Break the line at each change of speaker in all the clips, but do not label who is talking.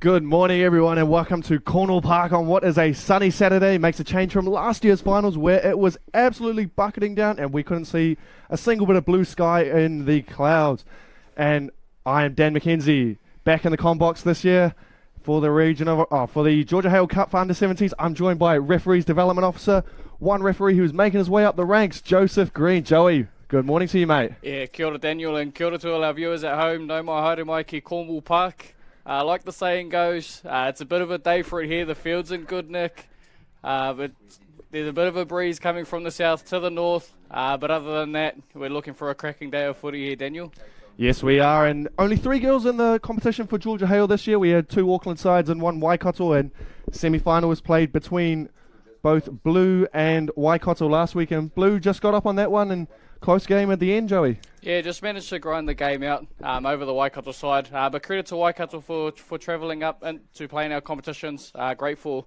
Good morning, everyone, and welcome to Cornwall Park on what is a sunny Saturday. Makes a change from last year's finals where it was absolutely bucketing down and we couldn't see a single bit of blue sky in the clouds. And I am Dan McKenzie, back in the comm box this year for the for the Georgia Hale Cup for under-17s. I'm joined by referees development officer, one referee who's making his way up the ranks, Joseph Green. Joey, good morning to you, mate.
Yeah, kia ora Daniel, and kia ora to all our viewers at home. No mai haere mai ki Cornwall Park. Like the saying goes, it's a bit of a day for it here. The field's in good nick, but there's a bit of a breeze coming from the south to the north. But other than that, we're looking for a cracking day of footy here, Daniel.
Yes, we are, and only 3 girls in the competition for Georgia Hale this year. We had 2 Auckland sides and 1 Waikato, and semi-final was played between both Blue and Waikato last week, and Blue just got up on that one, and close game at the end, Joey.
Yeah, just managed to grind the game out over the Waikato side. But credit to Waikato for travelling up and to play in our competitions. Great for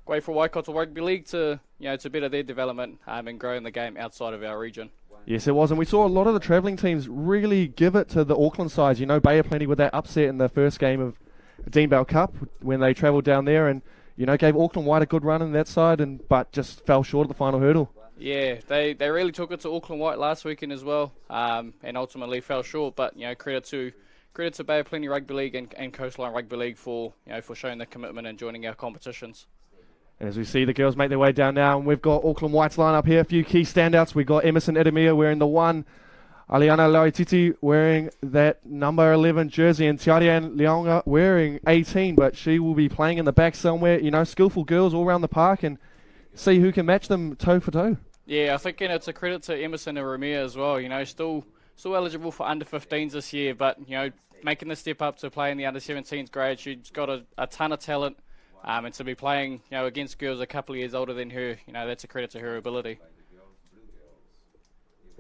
Waikato Rugby League to better their development and growing the game outside of our region.
Yes, it was, and we saw a lot of the travelling teams really give it to the Auckland sides. You know, Bay of Plenty with that upset in the first game of the Dean Bell Cup when they travelled down there and, gave Auckland White a good run in that side, but just fell short at the final hurdle.
Yeah, they really took it to Auckland White last weekend as well, and ultimately fell short. But credit to Bay of Plenty Rugby League and Coastline Rugby League for showing their commitment and joining our competitions.
And as we see the girls make their way down now, and we've got Auckland White's line up here. A few key standouts. We've got Emerson Edemir wearing the 1, Aliana Lauititi wearing that number 11 jersey, and Tiarian Leonga wearing 18, but she will be playing in the back somewhere. Skillful girls all around the park, and see who can match them toe for toe. Yeah,
I think it's a credit to Emerson and Ramia as well. Still eligible for under-15s this year, but making the step up to play in the under-17s grade. She's got a ton of talent, and to be playing against girls a couple of years older than her, that's a credit to her ability.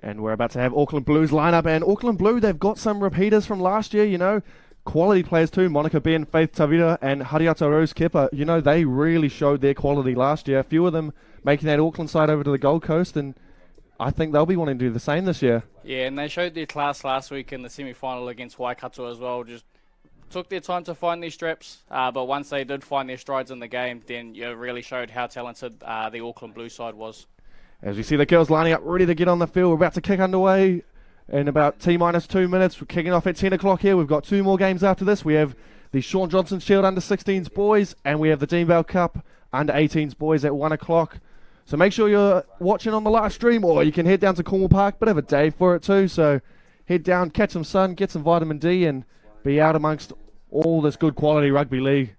And we're about to have Auckland Blues line up, and Auckland Blue, they've got some repeaters from last year. Quality players too, Monica Ben, Faith Tavira and Hariata Rose Kepa. They really showed their quality last year. A few of them making that Auckland side over to the Gold Coast, and I think they'll be wanting to do the same this year.
Yeah, and they showed their class last week in the semi-final against Waikato as well. Just took their time to find their straps, but once they did find their strides in the game, then it really showed how talented the Auckland Blue side was.
As we see the girls lining up, ready to get on the field, we're about to kick underway. In about T-minus 2 minutes, we're kicking off at 10 o'clock here. We've got 2 more games after this. We have the Sean Johnson Shield under-16s boys, and we have the Dean Bell Cup under-18s boys at 1 o'clock. So make sure you're watching on the live stream, or you can head down to Cornwall Park. Bit of a day for it too, so head down, catch some sun, get some vitamin D, and be out amongst all this good quality rugby league.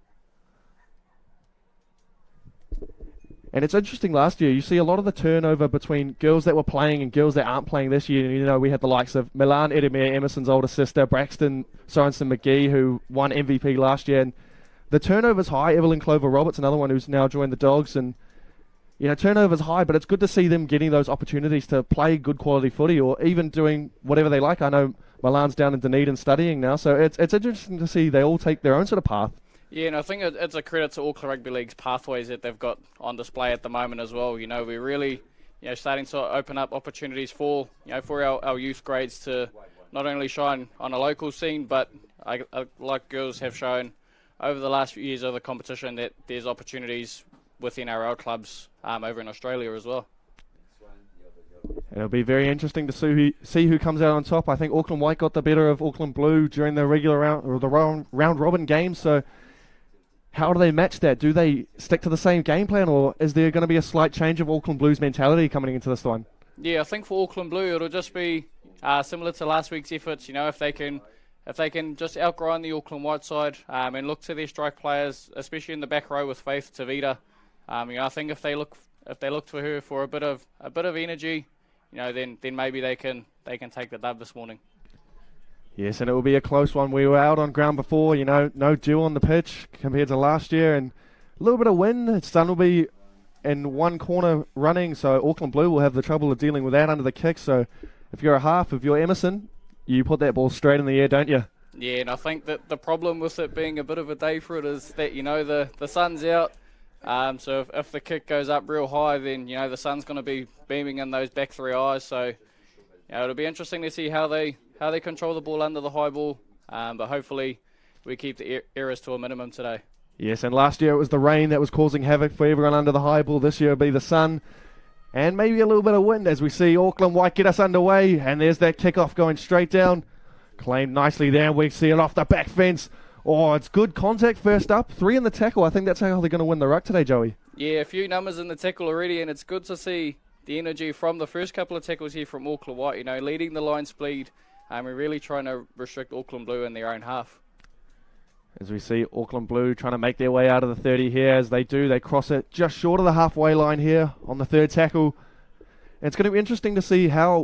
And it's interesting last year, you see a lot of the turnover between girls that were playing and girls that aren't playing this year. We had the likes of Milan Edemir, Emerson's older sister, Braxton Sorensen McGee, who won MVP last year. And the turnover's high. Evelyn Clover Roberts, another one who's now joined the Dogs. And, turnover's high, but it's good to see them getting those opportunities to play good quality footy or even doing whatever they like. I know Milan's down in Dunedin studying now, so it's interesting to see they all take their own sort of path.
Yeah, and I think it's a credit to Auckland Rugby League's pathways that they've got on display at the moment as well. We're really, starting to open up opportunities for our youth grades to not only shine on a local scene, but like girls have shown over the last few years of the competition, that there's opportunities within our old clubs over in Australia as well.
And it'll be very interesting to see who comes out on top. I think Auckland White got the better of Auckland Blue during the regular round or the round robin game, so how do they match that? Do they stick to the same game plan, or is there going to be a slight change of Auckland Blue's mentality coming into this one?
Yeah, I think for Auckland Blue, it'll just be similar to last week's efforts. If they can just outgrind the Auckland White side and look to their strike players, especially in the back row with Faith Tavita. I think if they look to her for a bit of energy, then maybe they can take the dub this morning.
Yes, and it will be a close one. We were out on ground before, no dew on the pitch compared to last year, and a little bit of wind. Sun will be in one corner running, so Auckland Blue will have the trouble of dealing with that under the kick. So if you're a half, if you're Emerson, you put that ball straight in the air, don't you?
Yeah, and I think that the problem with it being a bit of a day for it is that, the sun's out. So if the kick goes up real high, then, the sun's going to be beaming in those back 3 eyes. So it'll be interesting to see how they control the ball under the high ball, but hopefully we keep the errors to a minimum today.
Yes, and last year it was the rain that was causing havoc for everyone under the high ball. This year it'll be the sun and maybe a little bit of wind as we see Auckland White get us underway. And there's that kickoff going straight down. Claimed nicely there. We see it off the back fence. Oh, it's good contact first up. 3 in the tackle. I think that's how they're going to win the ruck today, Joey.
Yeah, a few numbers in the tackle already, and it's good to see the energy from the first couple of tackles here from Auckland White, leading the line speed. We're really trying to restrict Auckland Blue in their own half.
As we see Auckland Blue trying to make their way out of the 30 here. As they do, they cross it just short of the halfway line here on the third tackle. And it's going to be interesting to see how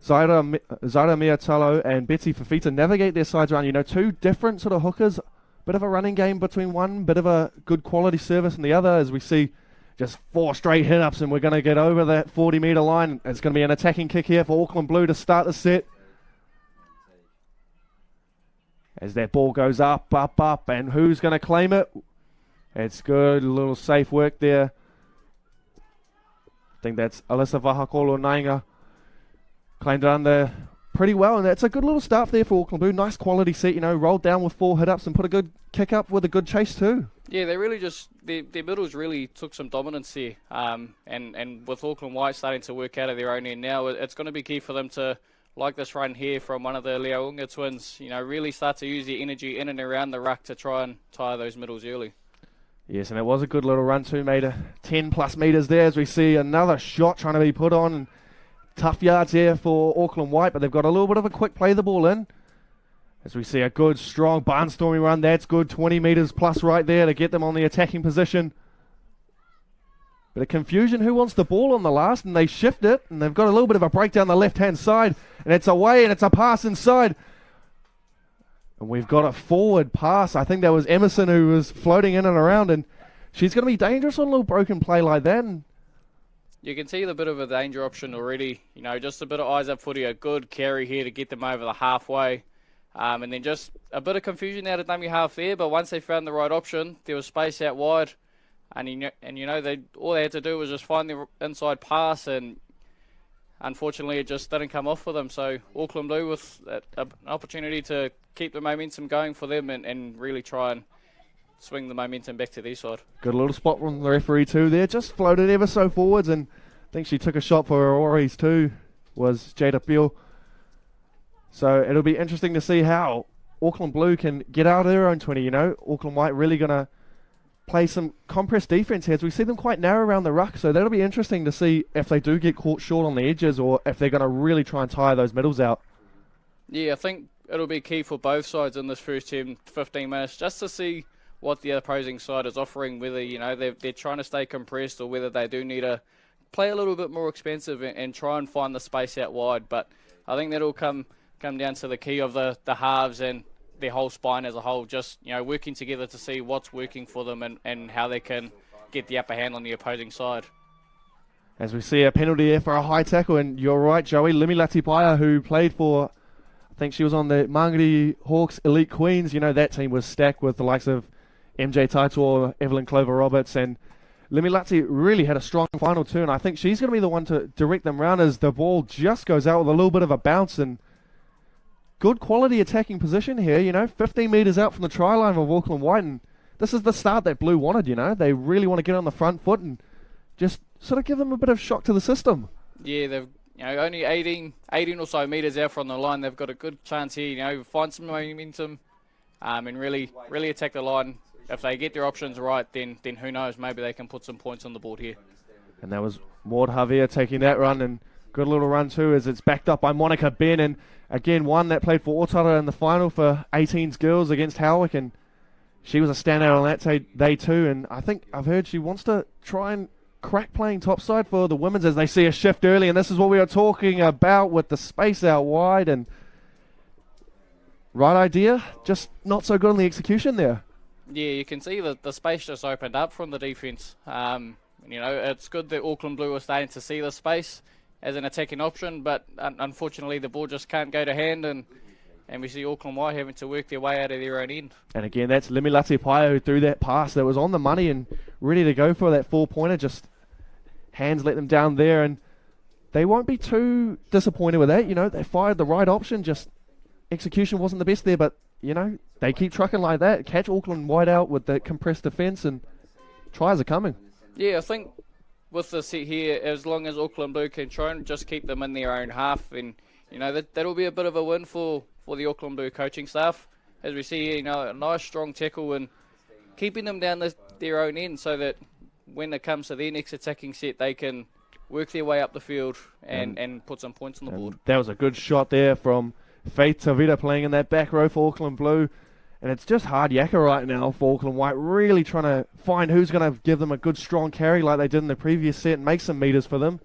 Zaira Miatalo and Betsy Fafita navigate their sides around. Two different sort of hookers. Bit of a running game between one, bit of a good quality service in the other, as we see just 4 straight hit-ups, and we're going to get over that 40-metre line. It's going to be an attacking kick here for Auckland Blue to start the set. As that ball goes up, and who's going to claim it? It's good, a little safe work there. I think that's Alyssa Vahakolo Nainga. Claimed it under pretty well, and that's a good little start there for Auckland Blue. Nice quality set, rolled down with 4 hit-ups and put a good kick up with a good chase too.
Yeah, they really just, their middles really took some dominance here. And with Auckland White starting to work out of their own end now, it's going to be key for them to, like this run here from one of the Leaunga twins, really start to use their energy in and around the ruck to try and tire those middles early.
Yes, and it was a good little run too, made 10 plus metres there as we see another shot trying to be put on. And tough yards here for Auckland White, but they've got a little bit of a quick play the ball in. As we see a good, strong barnstorming run. That's good, 20 metres plus right there to get them on the attacking position. Bit of confusion. Who wants the ball on the last? And they shift it, and they've got a little bit of a break down the left-hand side. And it's away, and it's a pass inside. And we've got a forward pass. I think that was Emerson who was floating in and around, and she's going to be dangerous on a little broken play like that. And
you can see the bit of a danger option already. Just a bit of eyes up footy, a good carry here to get them over the halfway. And then just a bit of confusion out of dummy half there, but once they found the right option, there was space out wide. And all they had to do was just find the inside pass, and unfortunately it just didn't come off for them. So Auckland Blue with an opportunity to keep the momentum going for them and really try and swing the momentum back to their side.
Good little spot from the referee too there, just floated ever so forwards, and I think she took a shot for Auroris too, was Jada Peel. So it'll be interesting to see how Auckland Blue can get out of their own 20, Auckland White really going to play some compressed defence here as we see them quite narrow around the ruck, so that'll be interesting to see if they do get caught short on the edges or if they're going to really try and tire those middles out.
Yeah, I think it'll be key for both sides in this first 10-15 minutes just to see what the opposing side is offering, whether they're trying to stay compressed or whether they do need to play a little bit more expensive and try and find the space out wide. But I think that'll come down to the key of the halves and their whole spine as a whole, just working together to see what's working for them and how they can get the upper hand on the opposing side.
As we see a penalty here for a high tackle, and you're right, Joey, Limilati Paia, who played for, I think she was on the Mangere Hawks Elite Queens, that team was stacked with the likes of MJ Taitor, Evelyn Clover-Roberts, and Limilati really had a strong final turn. I think she's going to be the one to direct them round as the ball just goes out with a little bit of a bounce, and good quality attacking position here, 15 metres out from the try line of Auckland White, and this is the start that Blue wanted, They really want to get on the front foot and just sort of give them a bit of shock to the system.
Yeah, they've only 18 or so metres out from the line. They've got a good chance here, find some momentum and really attack the line. If they get their options right, then who knows, maybe they can put some points on the board here.
And that was Maud Javier taking that run, and good little run too as it's backed up by Monica Ben, and again one that played for Otara in the final for 18s girls against Howick, and she was a standout on that day too, and I think I've heard she wants to try and crack playing topside for the women's as they see a shift early, and this is what we are talking about with the space out wide, and right idea, just not so good on the execution there.
Yeah, you can see that the space just opened up from the defence. It's good that Auckland Blue are starting to see the space as an attacking option, but unfortunately the ball just can't go to hand, and we see Auckland White having to work their way out of their own end.
And again, that's Limilati Paia who threw that pass that was on the money and ready to go for that 4-pointer, just hands let them down there, and they won't be too disappointed with that. They fired the right option, just execution wasn't the best there, but they keep trucking like that. Catch Auckland wide out with the compressed defence, and tries are coming.
Yeah, I think with the set here, as long as Auckland Blue can try and just keep them in their own half, and that'll be a bit of a win for the Auckland Blue coaching staff. As we see here, a nice strong tackle and keeping them down their own end, so that when it comes to their next attacking set, they can work their way up the field and put some points on the board.
That was a good shot there from Faith Tavita playing in that back row for Auckland Blue. And it's just hard yakka right now for Auckland White, really trying to find who's going to give them a good strong carry like they did in the previous set and make some meters for them.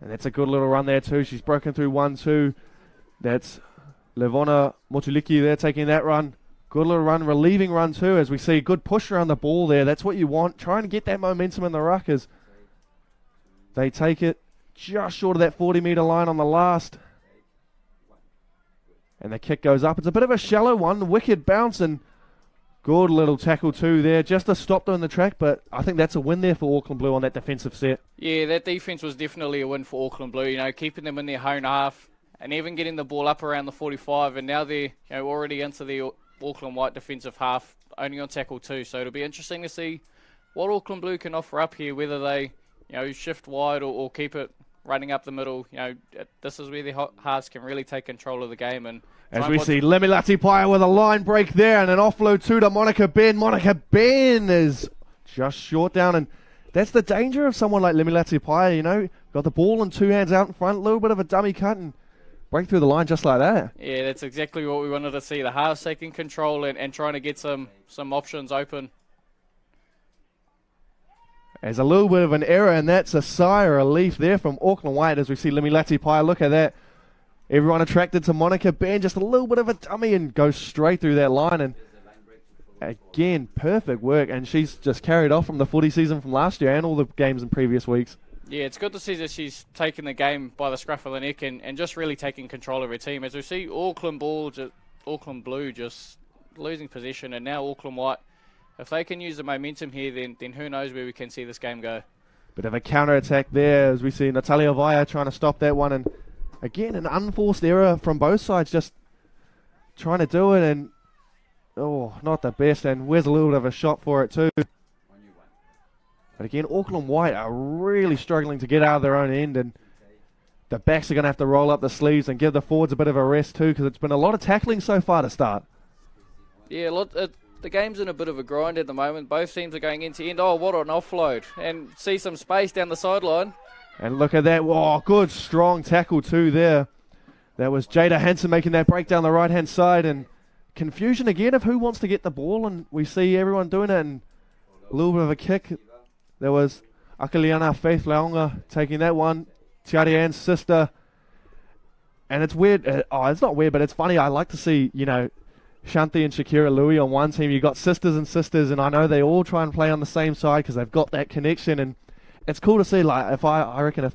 And that's a good little run there too. She's broken through 1-2. That's Levona Motuliki there taking that run. Good little run, relieving run too, as we see a good push around the ball there. That's what you want. Trying to get that momentum in the ruck as they take it just short of that 40-metre line on the last. And the kick goes up. It's a bit of a shallow one. Wicked bounce and good little tackle too there. Just to stop them in the track, but I think that's a win there for Auckland Blue on that defensive set.
Yeah, that defence was definitely a win for Auckland Blue. Keeping them in their own half and even getting the ball up around the 45. And now they're already into the Auckland White defensive half, only on tackle 2. So it'll be interesting to see what Auckland Blue can offer up here, whether they shift wide or keep it running up the middle. This is where the Hearts can really take control of the game. And
as we see Lemilati Paya with a line break there and an offload to Monica Ben. Monica Ben is just short down, and that's the danger of someone like Lemilati Paya, got the ball in 2 hands out in front, a little bit of a dummy cut and break through the line just like that.
Yeah, that's exactly what we wanted to see. The Hearts taking control and trying to get some options open.
There's a little bit of an error, and that's a sigh of relief there from Auckland White as we see Lemilati Paya. Look at that. Everyone attracted to Monica Ben, just a little bit of a dummy and goes straight through that line. And again, perfect work. And she's just carried off from the footy season from last year and all the games in previous weeks.
Yeah, it's good to see that she's taken the game by the scruff of the neck and just really taking control of her team. As we see Auckland Blue just losing possession, and now Auckland White, if they can use the momentum here, then who knows where we can see this game go.
Bit of a counter-attack there as we see Natalia Vaya trying to stop that one. And again, an unforced error from both sides, just trying to do it, and not the best. And where's a little bit of a shot for it too. But again, Auckland White are really struggling to get out of their own end, and the backs are going to have to roll up the sleeves and give the forwards a bit of a rest too, because it's been a lot of tackling so far to start.
Yeah, the game's in a bit of a grind at the moment. Both teams are going into end. Oh, what an offload. And see some space down the sideline.
And look at that. Oh, good strong tackle too there. That was Jada Hansen making that break down the right-hand side. And confusion again of who wants to get the ball. And we see everyone doing it. And a little bit of a kick. There was Akaliana Faith Laonga taking that one. Tiari Ann's sister. And it's weird. It's not weird, but it's funny. I like to see, Shanti and Shakira Louis on one team. You got sisters and sisters, and I know they all try and play on the same side because they've got that connection. And it's cool to see. Like, if I reckon if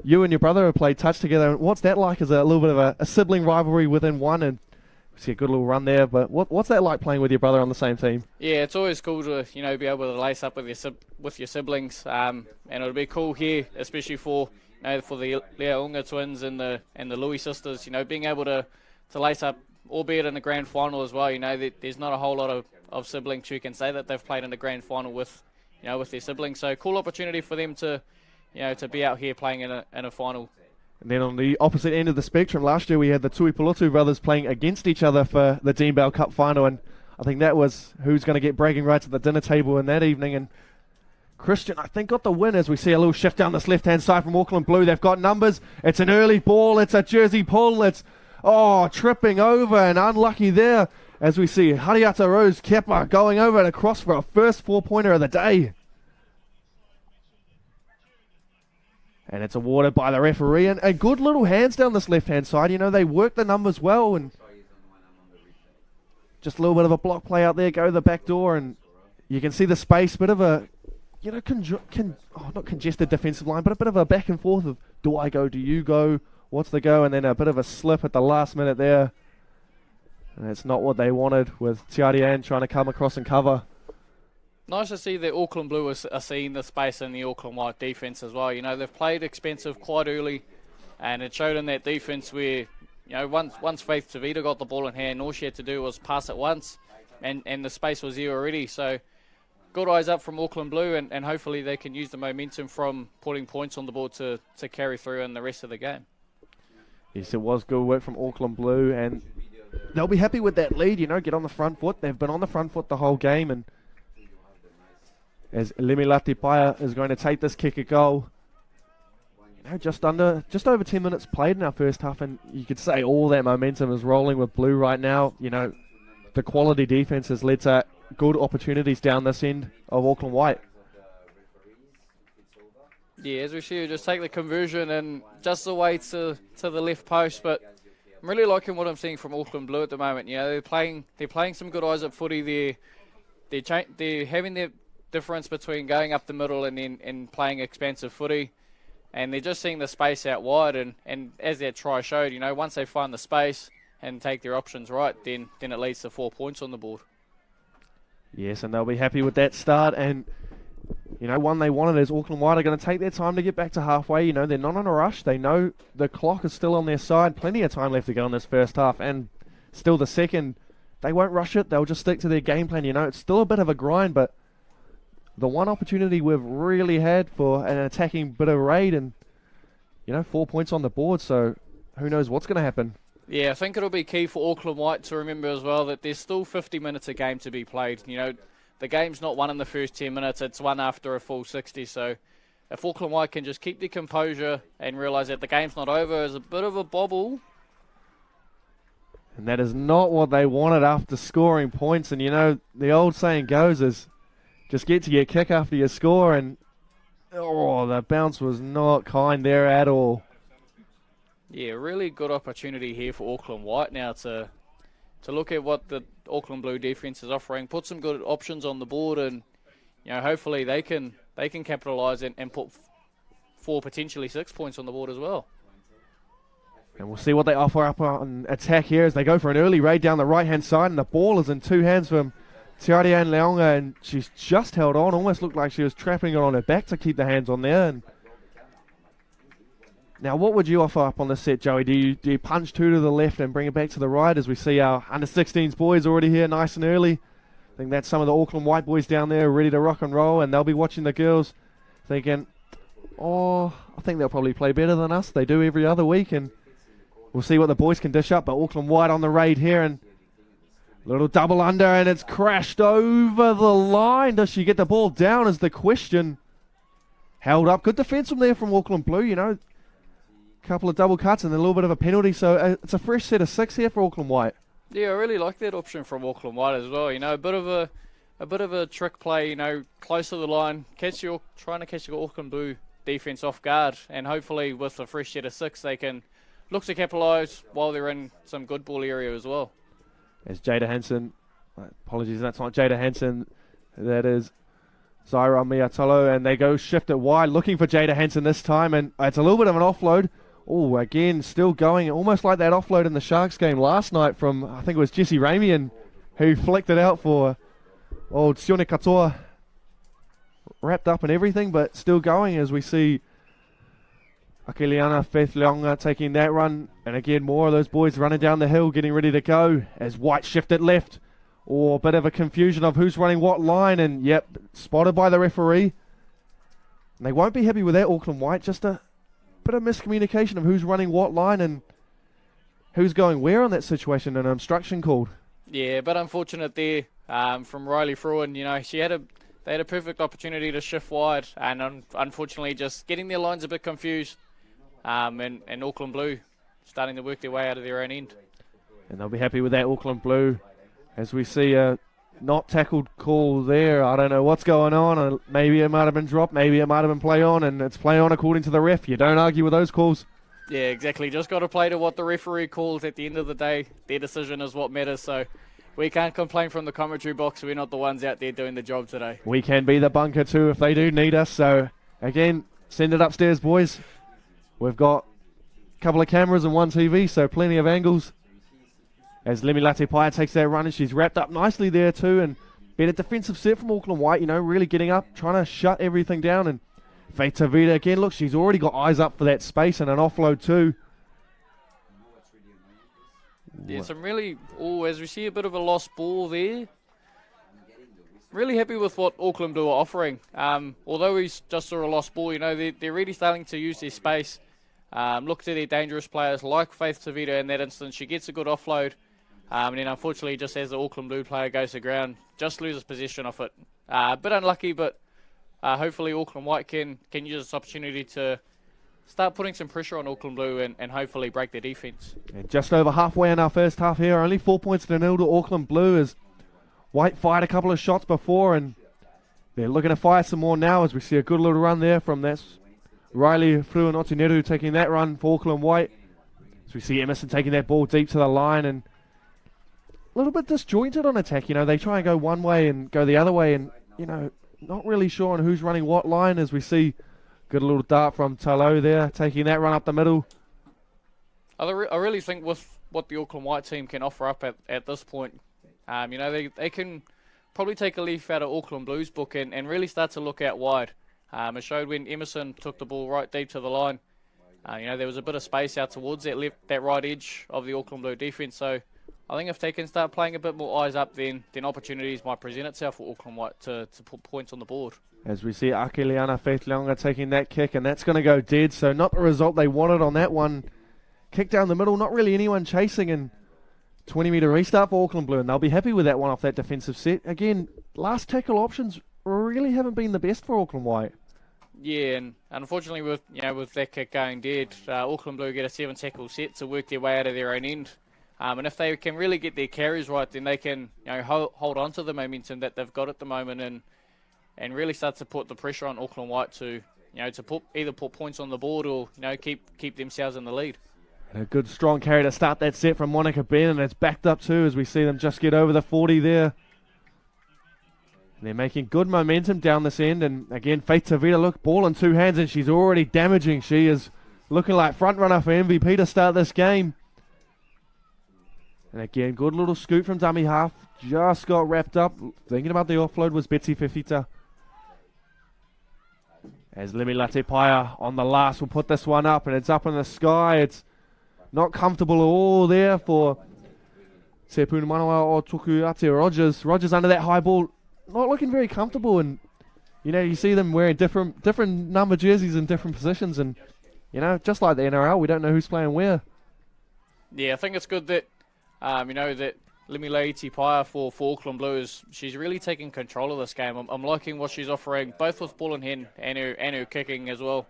you and your brother have played touch together, what's that like? As a little bit of a sibling rivalry within one, and we see a good little run there. But what's that like playing with your brother on the same team?
Yeah, it's always cool to be able to lace up with your siblings, and it'll be cool here, especially for for the Leaunga twins and the Louis sisters. Being able to lace up. Albeit in the grand final as well, there's not a whole lot of siblings who can say that they've played in the grand final with their siblings. So cool opportunity for them to be out here playing in a final.
And then on the opposite end of the spectrum, last year we had the Tuipulotu brothers playing against each other for the Dean Bell Cup final, and I think that was who's going to get bragging rights at the dinner table in that evening. And Christian, I think, got the win as we see a little shift down this left-hand side from Auckland Blue. They've got numbers. It's an early ball. It's a jersey pull. It's tripping over and unlucky there as we see Hariata Rose Kepa going over and across for a first 4-pointer of the day. And it's awarded by the referee. And a good little hands down this left-hand side. They work the numbers well. And just a little bit of a block play out there. Go to the back door. And you can see the space. Bit of a, not congested defensive line, but a bit of a back and forth of do I go, do you go? What's the go? And then a bit of a slip at the last minute there. And it's not what they wanted with Tiari Ann trying to come across and cover.
Nice to see that Auckland Blue are seeing the space in the Auckland White defence as well. They've played expensive quite early, and it showed in that defence where once Faith Tavita got the ball in hand, all she had to do was pass it once, and the space was there already. So good eyes up from Auckland Blue, and hopefully they can use the momentum from putting points on the board to carry through in the rest of the game.
Yes, it was good work from Auckland Blue, and they'll be happy with that lead, get on the front foot. They've been on the front foot the whole game, and as Lemilati Paia is going to take this kick a goal, just over 10 minutes played in our first half, and you could say all that momentum is rolling with Blue right now. The quality defense has led to good opportunities down this end of Auckland White.
Yeah, as we see you just take the conversion and just the way to the left post, but I'm really liking what I'm seeing from Auckland Blue at the moment. They're playing some good eyes up footy. They're having their difference between going up the middle and playing expansive footy, and they're just seeing the space out wide. And as their try showed, once they find the space and take their options right, then it leads to 4 points on the board. Yes,
and they'll be happy with that start. And one they wanted is Auckland White are going to take their time to get back to halfway. They're not in a rush. They know the clock is still on their side. Plenty of time left to go in this first half, and still the second. They won't rush it. They'll just stick to their game plan. It's still a bit of a grind, but the one opportunity we've really had for an attacking bit of raid, and 4 points on the board. So who knows what's going to happen.
Yeah, I think it'll be key for Auckland White to remember as well that there's still 50 minutes a game to be played. The game's not won in the first 10 minutes, it's won after a full 60. So if Auckland White can just keep their composure and realise that the game's not over, there's a bit of a bobble.
And that is not what they wanted after scoring points. And the old saying goes is just get to your kick after you score, and the bounce was not kind there at all.
Yeah, really good opportunity here for Auckland White now to look at what the Auckland Blue defence is offering, put some good options on the board, and hopefully they can capitalise and put 4, potentially 6 points on the board as well.
And we'll see what they offer up on attack here as they go for an early raid down the right-hand side, and the ball is in two hands from Tiarian Leonga, and she's just held on, almost looked like she was trapping it on her back to keep the hands on there. And now, what would you offer up on this set, Joey? Do you punch two to the left and bring it back to the right as we see our under-16s boys already here nice and early? I think that's some of the Auckland White boys down there ready to rock and roll, and they'll be watching the girls thinking, I think they'll probably play better than us. They do every other week, and we'll see what the boys can dish up. But Auckland White on the raid here, and little double under, and it's crashed over the line. Does she get the ball down is the question. Held up. Good defence from there from Auckland Blue, couple of double cuts and a little bit of a penalty, so it's a fresh set of 6 here for Auckland White.
Yeah, I really like that option from Auckland White as well. A bit of a trick play, close to the line, trying to catch the Auckland Blue defence off guard, and hopefully with a fresh set of 6 they can look to capitalise while they're in some good ball area as well.
As Jada Hansen, apologies, that's not Jada Hansen, that is Zaira Miatolo, and they go shift it wide, looking for Jada Hansen this time, and it's a little bit of an offload. Oh, again, still going, almost like that offload in the Sharks game last night from, I think it was Jesse Ramian, who flicked it out for old Sione Katoa. Wrapped up and everything, but still going as we see Akeliana Faith Leonga taking that run. And again, more of those boys running down the hill, getting ready to go as White shifted left. A bit of a confusion of who's running what line, and yep, spotted by the referee. And they won't be happy with that, Auckland White, just a bit of miscommunication of who's running what line and who's going where on that situation, and an obstruction called.
Yeah, but unfortunate there from Riley Fruin. They had a perfect opportunity to shift wide, and unfortunately just getting their lines a bit confused, and Auckland Blue starting to work their way out of their own end.
And they'll be happy with that, Auckland Blue, as we see a not tackled call there. I don't know what's going on. Maybe it might have been dropped. Maybe it might have been play on, and it's play on according to the ref. You don't argue with those calls.
Yeah, exactly. Just got to play to what the referee calls. At the end of the day, their decision is what matters. So we can't complain from the commentary box. We're not the ones out there doing the job today.
We can be the bunker too if they do need us. So again, send it upstairs, boys. We've got a couple of cameras and one TV, so plenty of angles. As Lemilati Paia takes that run, and she's wrapped up nicely there too, and been a defensive set from Auckland White, really getting up, trying to shut everything down. And Faith Tavita again, look, she's already got eyes up for that space and an offload too.
Yeah, some really, as we see a bit of a lost ball there. Really happy with what Auckland Blue are offering. Although we just saw a lost ball, they're really starting to use their space. Look to their dangerous players like Faith Tavita in that instance. She gets a good offload. And then unfortunately, just as the Auckland Blue player goes to ground, just loses possession of it. A bit unlucky, but hopefully Auckland White can use this opportunity to start putting some pressure on Auckland Blue and hopefully break their defence.
And just over halfway in our first half here, only 4 points to 0 to Auckland Blue as White fired a couple of shots before and they're looking to fire some more now as we see a good little run there from that Riley Fruinotineru taking that run for Auckland White. As we see Emerson taking that ball deep to the line and a little bit disjointed on attack. They try and go one way and go the other way and, not really sure on who's running what line as we see good little dart from Talo there, taking that run up the middle.
I really think with what the Auckland White team can offer up at this point, they can probably take a leaf out of Auckland Blues book and really start to look out wide. It showed when Emerson took the ball right deep to the line. There was a bit of space out towards that right edge of the Auckland Blue defence. So I think if they can start playing a bit more eyes up, then opportunities might present itself for Auckland White to put points on the board.
As we see Akeliana Faith Leonga taking that kick, and that's going to go dead. So not the result they wanted on that one. Kick down the middle, not really anyone chasing, and 20-metre restart for Auckland Blue, and they'll be happy with that one off that defensive set. Again, last tackle options really haven't been the best for Auckland White.
Yeah, and unfortunately with that kick going dead, Auckland Blue get a 7-tackle set to work their way out of their own end. And if they can really get their carries right, then they can hold on to the momentum that they've got at the moment and really start to put the pressure on Auckland White to either put points on the board or keep themselves in the lead.
And a good strong carry to start that set from Monica Ben, and it's backed up too as we see them just get over the 40 there. And they're making good momentum down this end, and again Faith Tavita, look, ball in two hands and she's already damaging. She is looking like front runner for MVP to start this game. And again, good little scoop from dummy half. Just got wrapped up. Thinking about the offload was Betsy Fifita. As Limilate Paia on the last will put this one up, and it's up in the sky. It's not comfortable at all there for Te Punamanawa o Tuku Ate Rogers. Rogers under that high ball, not looking very comfortable, and you see them wearing different number jerseys in different positions, and just like the NRL, we don't know who's playing where.
Yeah, I think it's good that that Limilate Paia for Auckland Blues, she's really taking control of this game. I'm liking what she's offering, both with ball in hand and her kicking as well.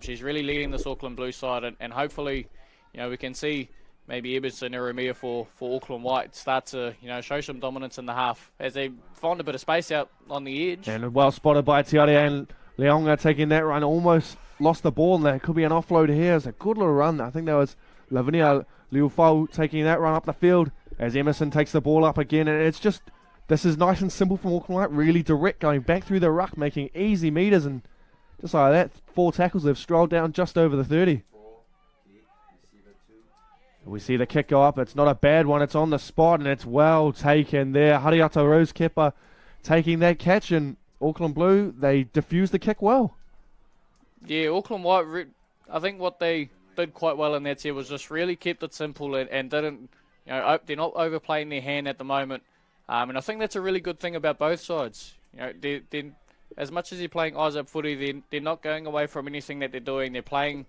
She's really leading this Auckland Blues side, and hopefully, we can see maybe Emerson Eremia for Auckland White start to, show some dominance in the half as they find a bit of space out on the edge.
And well spotted by Tiare and Leonga taking that run, almost lost the ball, and there could be an offload here. It's a good little run. I think that was Lavinia Liufau taking that run up the field as Emerson takes the ball up again, and it's just, this is nice and simple from Auckland White, really direct, going back through the ruck, making easy meters, and just like that, 4 tackles, they've strolled down just over the 30. We see the kick go up. It's not a bad one. It's on the spot, and it's well taken there. Hariata Rose Kepa taking that catch, and Auckland Blue, they diffused the kick well.
Yeah, Auckland White, I think what they did quite well in that set was just really kept it simple and didn't, they're not overplaying their hand at the moment. And I think that's a really good thing about both sides. They're, as much as they're playing eyes up footy, they're not going away from anything that they're doing. They're playing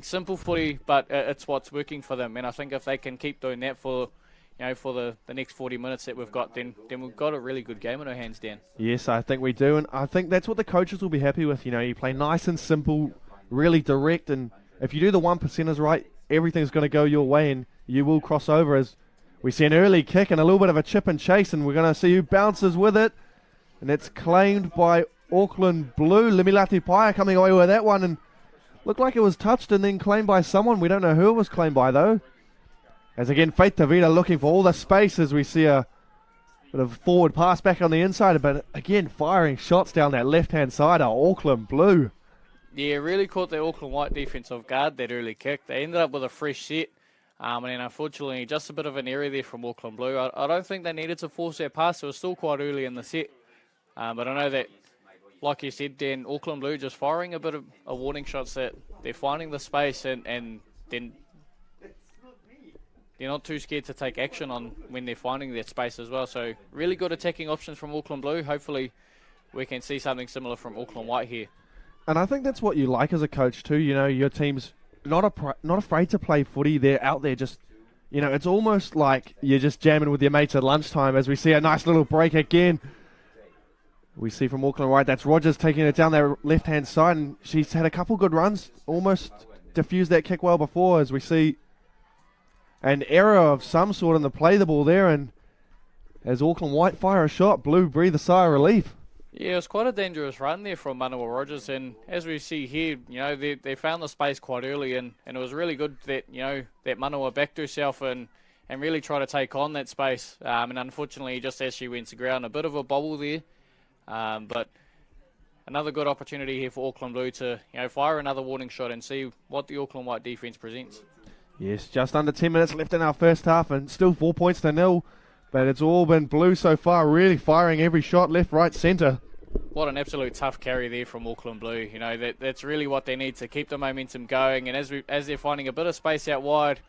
simple footy, but it's what's working for them. And I think if they can keep doing that for the next 40 minutes that we've got, then we've got a really good game in our hands, Dan.
Yes, I think we do, and I think that's what the coaches will be happy with. You play nice and simple, really direct, and if you do the 1%ers right, everything's going to go your way, and you will cross over. As we see an early kick and a little bit of a chip and chase, and we're going to see who bounces with it, and it's claimed by Auckland Blue. Limilate Paia coming away with that one, and looked like it was touched and then claimed by someone. We don't know who it was claimed by, though. As again, Faith Tavita looking for all the space as we see a bit of forward pass back on the inside, but again, firing shots down that left-hand side are Auckland Blue.
Yeah, really caught the Auckland White defence off guard, that early kick. They ended up with a fresh set, and then unfortunately just a bit of an error there from Auckland Blue. I don't think they needed to force that pass. It was still quite early in the set, but I know that, like you said, Dan, Auckland Blue just firing a bit of warning shots that they're finding the space and then they're not too scared to take action on when they're finding that space as well. So really good attacking options from Auckland Blue. Hopefully we can see something similar from Auckland White here.
And I think that's what you like as a coach too. You know, your team's not afraid to play footy. They're out there just, you know, it's almost like you're just jamming with your mates at lunchtime. As we see a nice little break again. We see from Auckland White, that's Rogers taking it down their left-hand side, and she's had a couple good runs, almost diffused that kick well before, as we see an error of some sort in the play the ball there, and as Auckland White fire a shot, Blue breathe a sigh of relief.
Yeah, it was quite a dangerous run there from Manawa Rogers, and as we see here, you know, they found the space quite early, and it was really good that, you know, that Manawa backed herself and really tried to take on that space, and unfortunately, just as she went to ground, a bit of a bobble there. But another good opportunity here for Auckland Blue to, you know, fire another warning shot and see what the Auckland White defence presents.
Yes, just under 10 minutes left in our first half and still 4 points to nil. But it's all been Blue so far, really firing every shot left, right, centre.
What an absolute tough carry there from Auckland Blue. You know, that's really what they need to keep the momentum going. And as they're finding a bit of space out wide,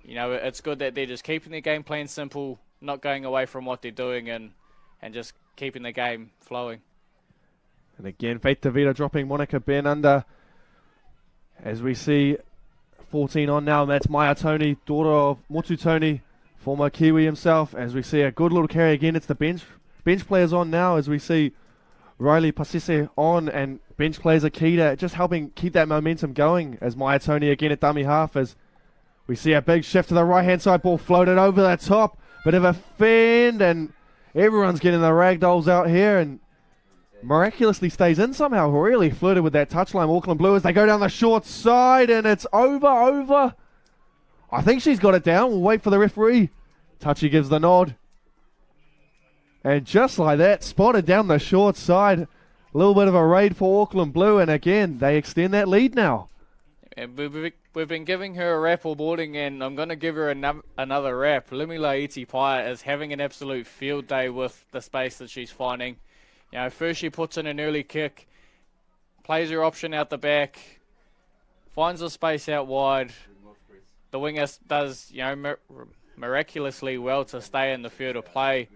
you know, it's good that they're just keeping their game plan simple, not going away from what they're doing and just keeping the game flowing.
And again, Faith DeVita dropping Monica Ben under. As we see 14 on now, and that's Maya Tony, daughter of Motu Tony, former Kiwi himself. As we see a good little carry again, it's the bench players on now, as we see Riley Pasise on, and bench players are key to just helping keep that momentum going. As Maya Tony again at dummy half, as we see a big shift to the right-hand side, ball floated over the top, bit of a fend, and everyone's getting the ragdolls out here, and miraculously stays in somehow. Really flirted with that touchline. Auckland Blue as they go down the short side, and it's over. I think she's got it down. We'll wait for the referee. Touchy gives the nod. And just like that, spotted down the short side. A little bit of a raid for Auckland Blue, and again, they extend that lead now.
And we've been giving her a rap all morning, and I'm going to give her another rap. Limila Iti Paia is having an absolute field day with the space that she's finding. You know, first she puts in an early kick, plays her option out the back, finds the space out wide. The winger does, you know, miraculously well to stay in the field of play.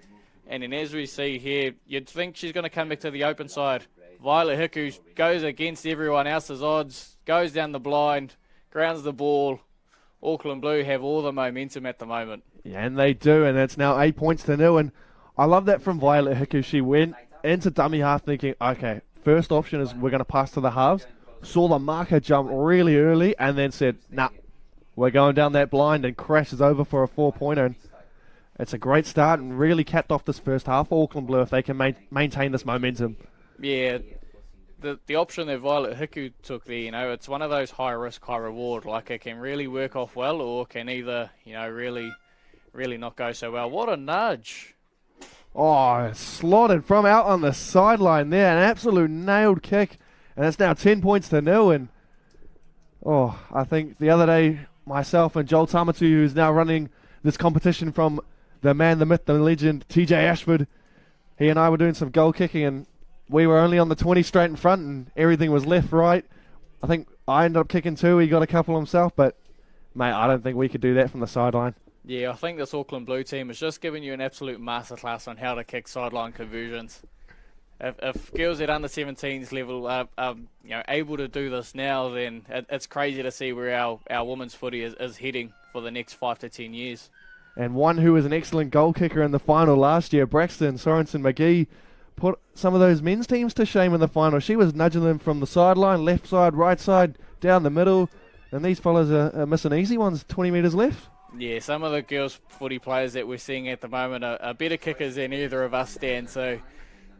And then as we see here, you'd think she's going to come back to the open side. Violet Hiku goes against everyone else's odds, goes down the blind, grounds the ball. Auckland Blue have all the momentum at the moment.
Yeah, and they do, and it's now 8 points to nil. And I love that from Violet Hiku. She went into dummy half thinking, okay, first option is we're going to pass to the halves. Saw the marker jump really early and then said, nah, we're going down that blind, and crashes over for a 4-pointer. And it's a great start and really capped off this first half for Auckland Blue if they can maintain this momentum.
Yeah, the option that Violet Hiku took there, you know, it's one of those high risk, high reward. Like, it can really work off well or can either, you know, really not go so well. What a nudge.
Oh, slotted from out on the sideline there. An absolute nailed kick. And it's now 10 points to nil. And, I think the other day, myself and Joel Tamatu, who's now running this competition from the man, the myth, the legend, TJ Ashford, he and I were doing some goal kicking, and we were only on the 20 straight in front, and everything was left, right. I think I ended up kicking 2. He got a couple himself, but, mate, I don't think we could do that from the sideline.
Yeah, I think this Auckland Blue team is just giving you an absolute masterclass on how to kick sideline conversions. If girls at under 17s level are you know, able to do this now, then it's crazy to see where our women's footy is heading for the next 5 to 10 years.
And one who was an excellent goal kicker in the final last year, Braxton Sorensen McGee, put some of those men's teams to shame in the final. She was nudging them from the sideline, left side, right side, down the middle, and these fellas are missing easy ones, 20 metres left.
Yeah, some of the girls' footy players that we're seeing at the moment are better kickers than either of us, Stan. So,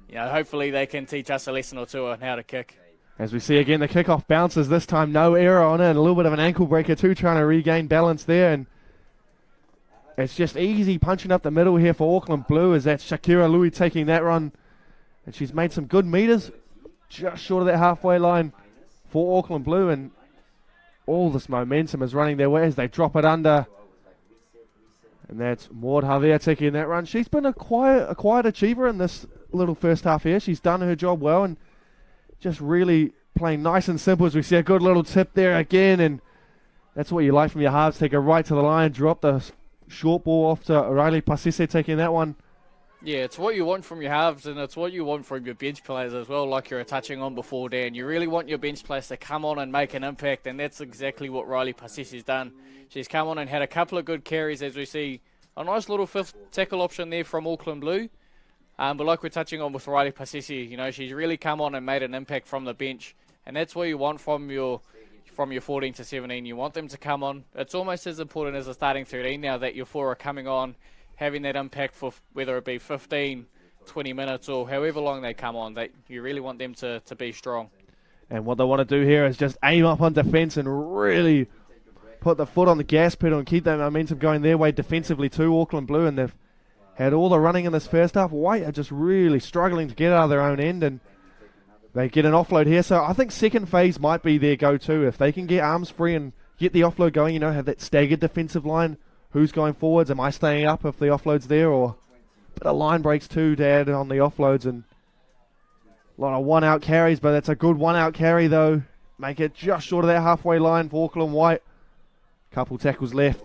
you know, hopefully they can teach us a lesson or two on how to kick.
As we see again, the kickoff bounces this time, no error on it, a little bit of an ankle breaker too, trying to regain balance there, and it's just easy punching up the middle here for Auckland Blue, as that's Shakira Louis taking that run, and she's made some good metres just short of that halfway line for Auckland Blue, and all this momentum is running their way as they drop it under. And that's Maud Javier taking that run. She's been a quiet achiever in this little first half here. She's done her job well and just really playing nice and simple, as we see a good little tip there again. And that's what you like from your halves. Take her right to the line, drop the short ball off to Riley Pasise taking that one.
Yeah, it's what you want from your halves, and it's what you want from your bench players as well, like you were touching on before, Dan. You really want your bench players to come on and make an impact, and that's exactly what Riley Pasise's done. She's come on and had a couple of good carries, as we see a nice little fifth tackle option there from Auckland Blue. But like we're touching on with Riley Pasise, you know, she's really come on and made an impact from the bench, and that's what you want from your 14 to 17. You want them to come on. It's almost as important as the starting 13 now that your four are coming on, having that impact for whether it be 15, 20 minutes or however long they come on. That you really want them to be strong.
And what they want to do here is just aim up on defence and really put the foot on the gas pedal and keep that momentum going their way defensively too, Auckland Blue. And they've had all the running in this first half. White are just really struggling to get out of their own end, and they get an offload here. So I think second phase might be their go-to. If they can get arms free and get the offload going, you know, have that staggered defensive line. Who's going forwards? Am I staying up if the offload's there? Or a bit of line breaks too to add on the offloads, and a lot of one-out carries, but that's a good one-out carry though. Make it just short of that halfway line for Auckland White. Couple tackles left.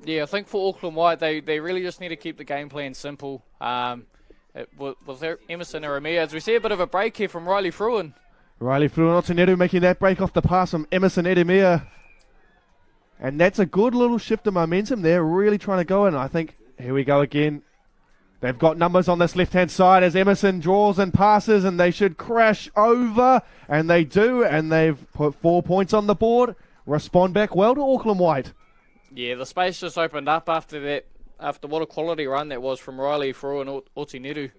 Yeah, I think for Auckland White, they really just need to keep the game plan simple. Was there Emerson Aramia? As we see a bit of a break here from Riley Fruin.
Riley Fruin making that break off the pass from Emerson Edemir. And that's a good little shift of momentum there, really trying to go in. I think, here we go again. They've got numbers on this left-hand side as Emerson draws and passes, and they should crash over. And they do, and they've put 4 points on the board. Respond back well to Auckland White.
Yeah, the space just opened up after that, after what a quality run that was from Riley Fru and Otineru. You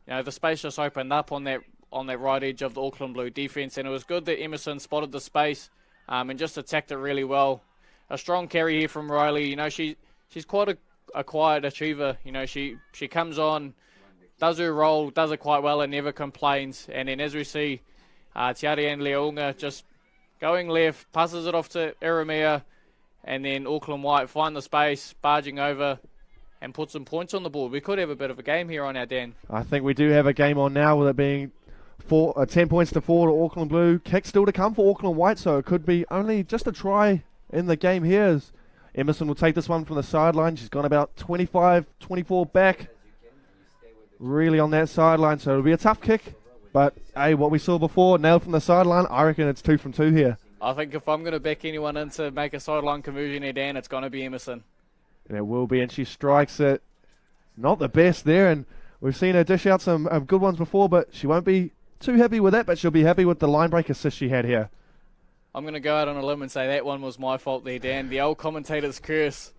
know, the space just opened up on that right edge of the Auckland Blue defence, and it was good that Emerson spotted the space and just attacked it really well. A strong carry here from Riley. You know, she's quite a quiet achiever. You know, she comes on, does her role, does it quite well, and never complains. And then as we see, Tiari and Leonga just going left, passes it off to Aramea, and then Auckland White find the space, barging over, and put some points on the board. We could have a bit of a game here on our Dan.
I think we do have a game on now, with it being 10 points to 4 to Auckland Blue. Kick still to come for Auckland White, so it could be only just a try in the game here. As Emerson will take this one from the sideline. She's gone about 25, 24 back. Really on that sideline, so it'll be a tough kick. But, hey, what we saw before, nailed from the sideline, I reckon it's 2 from 2 here.
I think if I'm going to back anyone in to make a sideline conversion here, Dan, it's going to be Emerson.
And it will be, and she strikes it. Not the best there, and we've seen her dish out some good ones before, but she won't be too happy with that, but she'll be happy with the line break assist she had here.
I'm going to go out on a limb and say that one was my fault there, Dan. The old commentator's curse.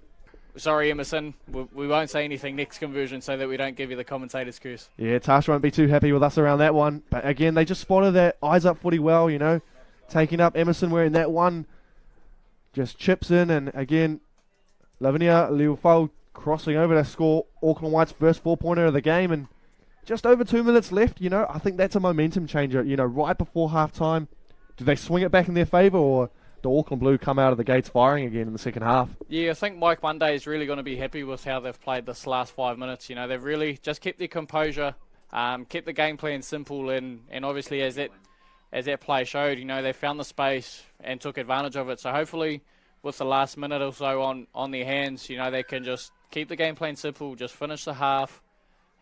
Sorry, Emerson. We won't say anything next conversion so that we don't give you the commentator's curse.
Yeah, Tasha won't be too happy with us around that one. But again, they just spotted that eyes up footy well, you know. Taking up Emerson wearing that one. Just chips in, and again, Lavinia Liufau crossing over to score Auckland White's first 4-pointer of the game. And just over 2 minutes left, you know. I think that's a momentum changer, you know, right before half-time. Do they swing it back in their favour, or do Auckland Blue come out of the gates firing again in the second half?
Yeah, I think Mike Monday is really going to be happy with how they've played this last 5 minutes. You know, they've really just kept their composure, kept the game plan simple, and obviously as that play showed, you know, they found the space and took advantage of it. So hopefully with the last minute or so on their hands, you know, they can just keep the game plan simple, just finish the half,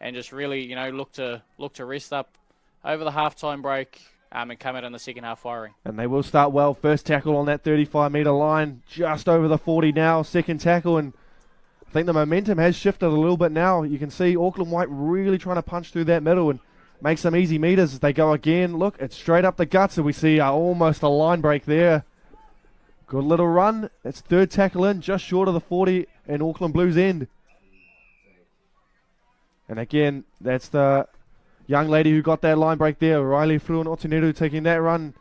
and just really, you know, look to rest up over the halftime break. And come out in the second half firing. And
they will start well. First tackle on that 35-metre line, just over the 40 now. Second tackle, and I think the momentum has shifted a little bit now. You can see Auckland White really trying to punch through that middle and make some easy meters as they go again. Look, it's straight up the guts, and we see almost a line break there. Good little run. It's third tackle in, just short of the 40 in Auckland Blues end. And again, that's the young lady who got that line break there, Riley Fruin Otineru, taking that run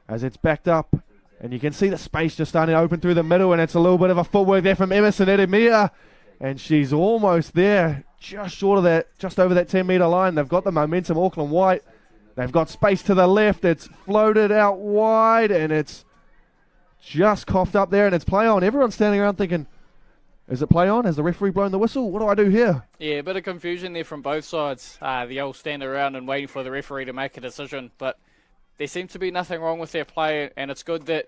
as it's backed up. And you can see the space just starting to open through the middle, and it's a little bit of a footwork there from Emerson Edemir. And she's almost there, just short of that, just over that 10-metre line. They've got the momentum, Auckland White. They've got space to the left. It's floated out wide, and it's just coughed up there, and it's play on. Everyone's standing around thinking, is it play on? Has the referee blown the whistle? What do I do here?
Yeah, a bit of confusion there from both sides. The old stand around and waiting for the referee to make a decision. But there seemed to be nothing wrong with their play, and it's good that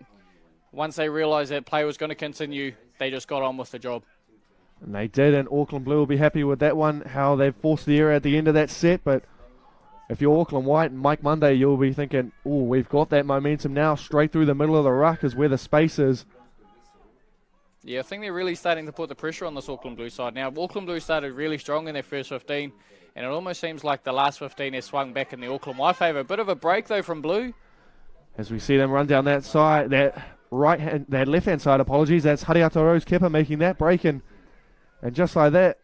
once they realised that play was going to continue, they just got on with the job.
And they did, and Auckland Blue will be happy with that one, how they've forced the error at the end of that set. But if you're Auckland White and Mike Monday, you'll be thinking, oh, we've got that momentum now. Straight through the middle of the ruck is where the space is.
Yeah, I think they're really starting to put the pressure on this Auckland Blue side. Now, Auckland Blue started really strong in their first 15, and it almost seems like the last 15 has swung back in the Auckland White favour. A bit of a break, though, from Blue.
As we see them run down that side, that left-hand side, apologies, that's Hariata Kepa making that break, and just like that,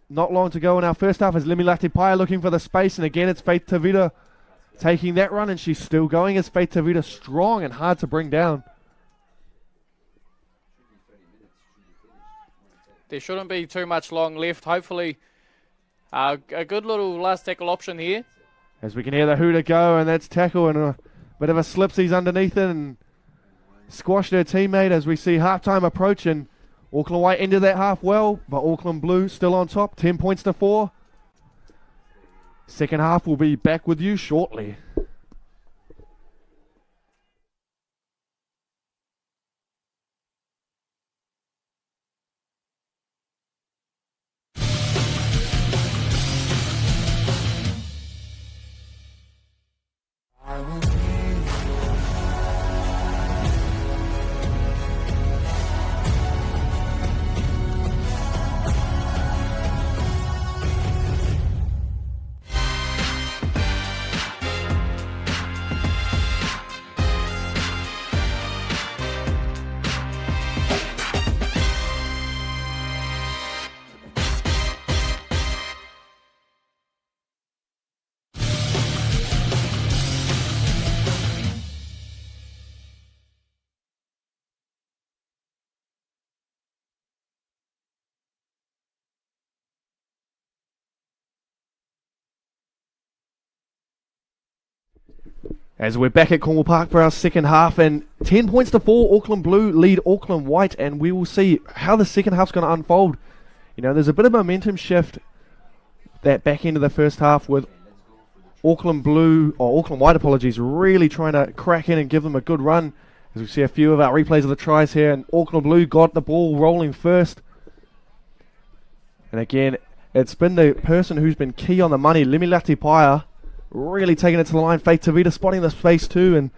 not long to go in our first half as Limilati Paia looking for the space, and again it's Faith Tavita taking that run, and she's still going as Faith Tavita, strong and hard to bring down.
There shouldn't be too much long left. Hopefully a good little last tackle option here.
As we can hear the hooter go, and that's tackle, and a bit of a slipsies underneath it, and squashed her teammate as we see halftime approach, and Auckland White ended that half well, but Auckland Blue still on top, 10 points to 4. Second half will be back with you shortly. As we're back at Cornwall Park for our second half, and 10 points to 4, Auckland Blue lead Auckland White, and we will see how the second half's going to unfold. You know, there's a bit of momentum shift that back end of the first half with Auckland White, apologies, really trying to crack in and give them a good run. As we see a few of our replays of the tries here, and Auckland Blue got the ball rolling first. And again, it's been the person who's been key on the money, Limilati Paia, really taking it to the line. Faith Tavita spotting the space too, and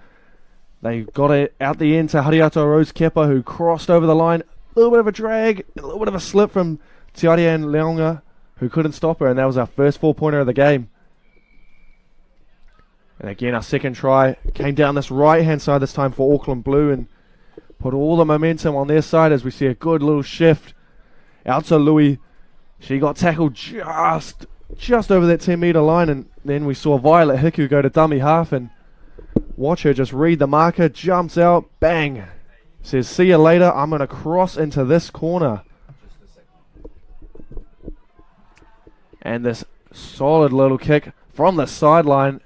they got it out the end to Hariata Rose Kepa, who crossed over the line. A little bit of a drag, a little bit of a slip from Tiarian Leonga, who couldn't stop her, and that was our first 4-pointer of the game. And again, our second try came down this right-hand side this time for Auckland Blue, and put all the momentum on their side as we see a good little shift out to Louis. She got tackled just over that 10-metre line, and then we saw Violet Hiku go to dummy half, and watch her just read the marker, jumps out, bang, says see you later, I'm going to cross into this corner. And this solid little kick from the sideline,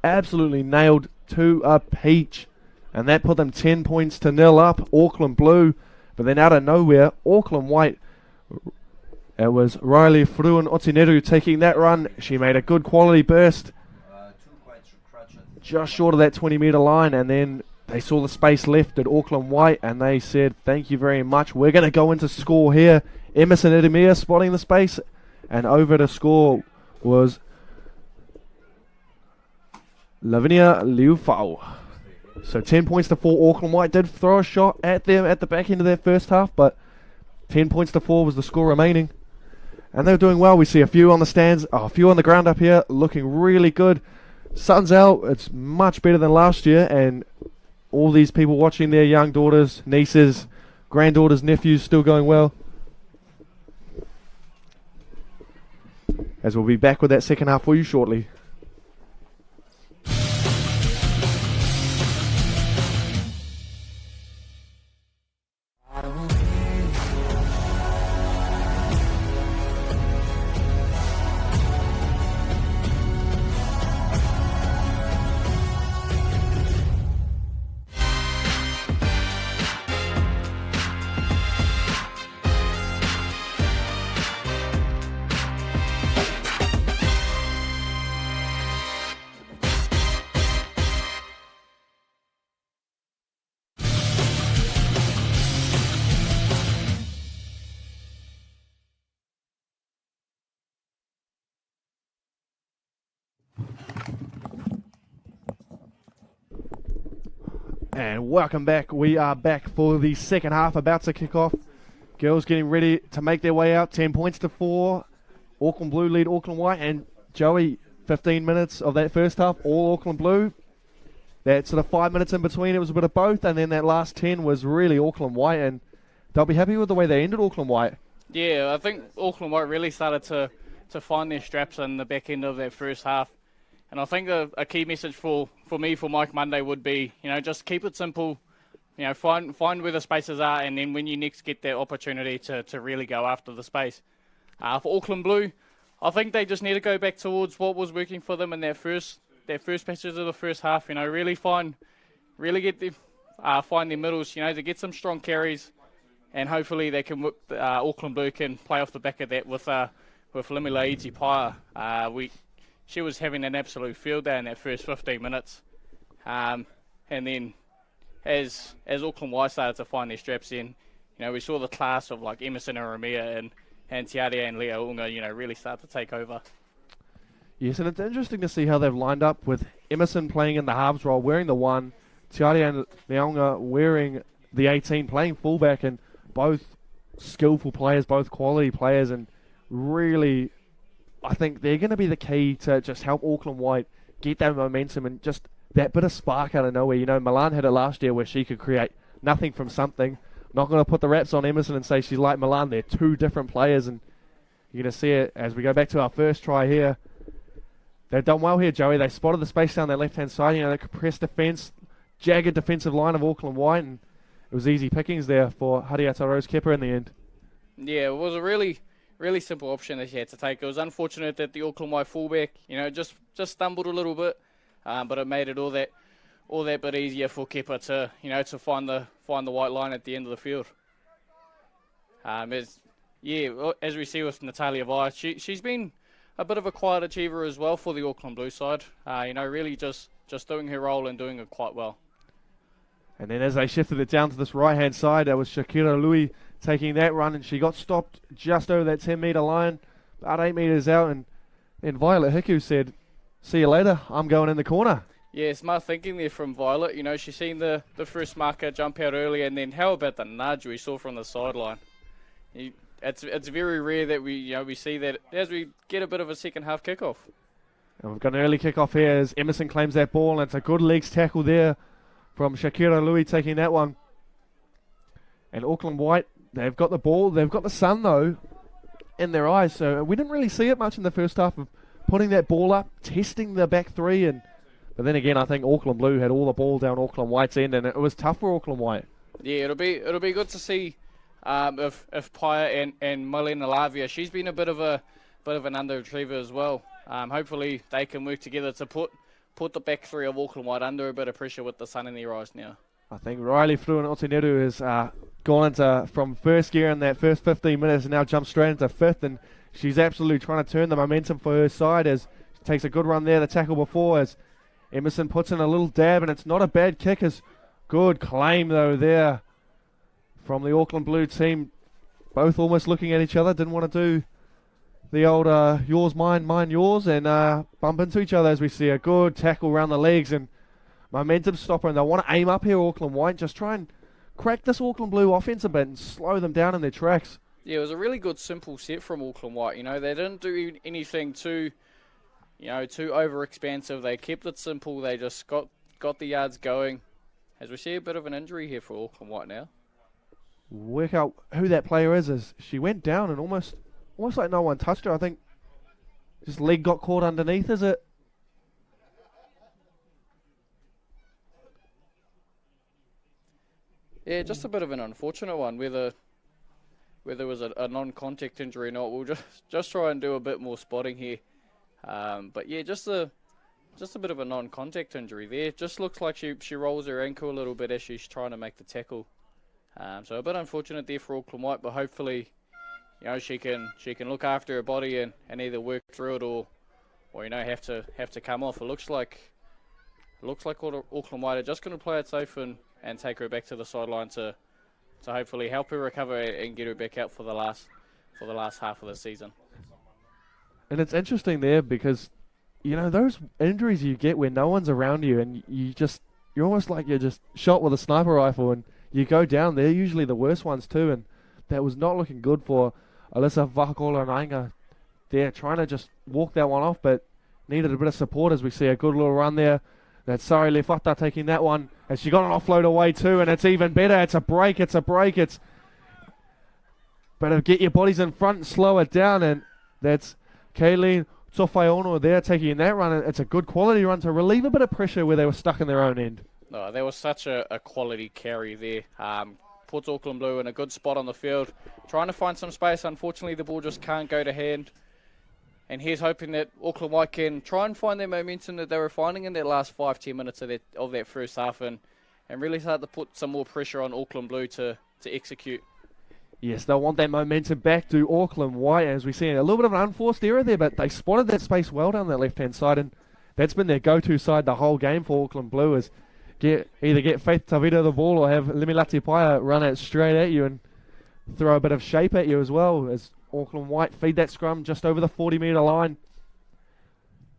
absolutely nailed to a peach, and that put them 10 points to 0 up, Auckland Blue. But then out of nowhere, Auckland White, it was Riley Fruin Otineru taking that run. She made a good quality burst, just short of that 20-metre line, and then they saw the space left at Auckland White, and they said, thank you very much, we're going to go into score here. Emerson Edemir spotting the space, and over to score was Lavinia Liufau. So 10 points to 4. Auckland White did throw a shot at them at the back end of their first half, but 10 points to 4 was the score remaining. And they're doing well. We see a few on the stands, a few on the ground up here, looking really good. Sun's out, it's much better than last year, and all these people watching their young daughters, nieces, granddaughters, nephews still going well. As we'll be back with that second half for you shortly. And welcome back. We are back for the second half, about to kick off. Girls getting ready to make their way out. 10 points to 4. Auckland Blue lead Auckland White. And Joey, 15 minutes of that first half, all Auckland Blue. That sort of 5 minutes in between, it was a bit of both. And then that last 10 was really Auckland White. And they'll be happy with the way they ended Auckland White.
Yeah, I think Auckland White really started to find their straps in the back end of that first half. And I think a key message for me, for Mike Monday, would be, just keep it simple. Find where the spaces are, and then when you next get that opportunity to really go after the space. For Auckland Blue, I think they just need to go back towards what was working for them in that first passage of the first half. Really find their middles. To get some strong carries, and hopefully they can work. Auckland Blue can play off the back of that with Limila Iti Paia. She was having an absolute field day in that first 15 minutes. And then as Auckland White started to find their straps in, we saw the class of like Emerson and Ramia and Tiaria and Leo Unga, really start to take over.
Yes, and it's interesting to see how they've lined up with Emerson playing in the halves role, wearing the 1, Tiaria and Leonga wearing the 18, playing fullback, and both skillful players, both quality players, and really, I think they're going to be the key to just help Auckland White get that momentum and just that bit of spark out of nowhere. Milan had it last year where she could create nothing from something. Not going to put the raps on Emerson and say she's like Milan. They're two different players, and you're going to see it as we go back to our first try here. They've done well here, Joey. They spotted the space down their left-hand side. The compressed defence, jagged defensive line of Auckland White, and it was easy pickings there for Hariata Rose Kepper in the end.
Yeah, it was a really simple option that she had to take. It was unfortunate that the Auckland White fullback, just stumbled a little bit, but it made it all that bit easier for Kepper to find the white line at the end of the field. As we see with Natalia Vai, she's been a bit of a quiet achiever as well for the Auckland Blue side. Really just doing her role and doing it quite well.
And then as they shifted it down to this right-hand side, that was Shakira Louis taking that run, and she got stopped just over that 10-metre line, about 8 metres out, and then Violet Hiku said, "See you later, I'm going in the corner."
Yeah, smart thinking there from Violet. She's seen the first marker jump out early, and then how about the nudge we saw from the sideline? It's very rare that we see that as we get a bit of a second half kickoff.
And we've got an early kickoff here as Emerson claims that ball, and it's a good legs tackle there from Shakira Louis taking that one. And Auckland White, they've got the ball, they've got the sun though in their eyes, so we didn't really see it much in the first half of putting that ball up, testing the back three, but then again I think Auckland Blue had all the ball down Auckland White's end, and it was tough for Auckland White.
Yeah, it'll be good to see if Paia and Malena Lavia, she's been a bit of an underachiever as well. Hopefully they can work together to put the back three of Auckland White under a bit of pressure with the sun in their eyes now.
I think Riley Fruin Otineru has gone into from first gear in that first 15 minutes and now jumped straight into fifth, and she's absolutely trying to turn the momentum for her side as she takes a good run there, the tackle before, as Emerson puts in a little dab, and it's not a bad kick. As good claim though there from the Auckland Blue team, both almost looking at each other, didn't want to do the old yours, mine, yours, and bump into each other as we see a good tackle around the legs and momentum stopper, and they want to aim up here, Auckland White, just try and crack this Auckland Blue offense a bit and slow them down in their tracks.
Yeah, it was a really good simple set from Auckland White. They didn't do anything too over expansive. They kept it simple. They just got the yards going. As we see a bit of an injury here for Auckland White now.
Work out who that player is as she went down and almost like no one touched her. I think just leg got caught underneath, is it?
Yeah, just a bit of an unfortunate one. Whether there was a non-contact injury or not, we'll just try and do a bit more spotting here. But yeah, just a bit of a non-contact injury there. Just looks like she rolls her ankle a little bit as she's trying to make the tackle. So a bit unfortunate there for Auckland White, but hopefully, she can look after her body and either work through it or have to come off. It looks like Auckland White are just going to play it safe and take her back to the sideline to hopefully help her recover and get her back out for the last half of the season.
And it's interesting there because, those injuries you get when no one's around you and you just you're almost like you're just shot with a sniper rifle and you go down. They're usually the worst ones too, and that was not looking good for Alyssa Vahakola-Nainga. They're trying to just walk that one off, but needed a bit of support as we see a good little run there. That's Sari Lefata taking that one, and she got an offload away too, and it's even better. It's a break. It's better get your bodies in front and slow it down, and that's Kayleen Tofaiono there taking that run. It's a good quality run to relieve a bit of pressure where they were stuck in their own end.
No, there was such a quality carry there. Puts Auckland Blue in a good spot on the field, trying to find some space. Unfortunately, the ball just can't go to hand. And he's hoping that Auckland White can try and find their momentum that they were finding in their last 5-10 minutes of that first half and really start to put some more pressure on Auckland Blue to execute.
Yes, they'll want that momentum back to Auckland White, as we see a little bit of an unforced error there, but they spotted that space well down that left-hand side, and that's been their go-to side the whole game for Auckland Blue, is either get Faith Tavita the ball or have Limilati Paia run it straight at you and throw a bit of shape at you as well, as Auckland White feed that scrum just over the 40-metre line.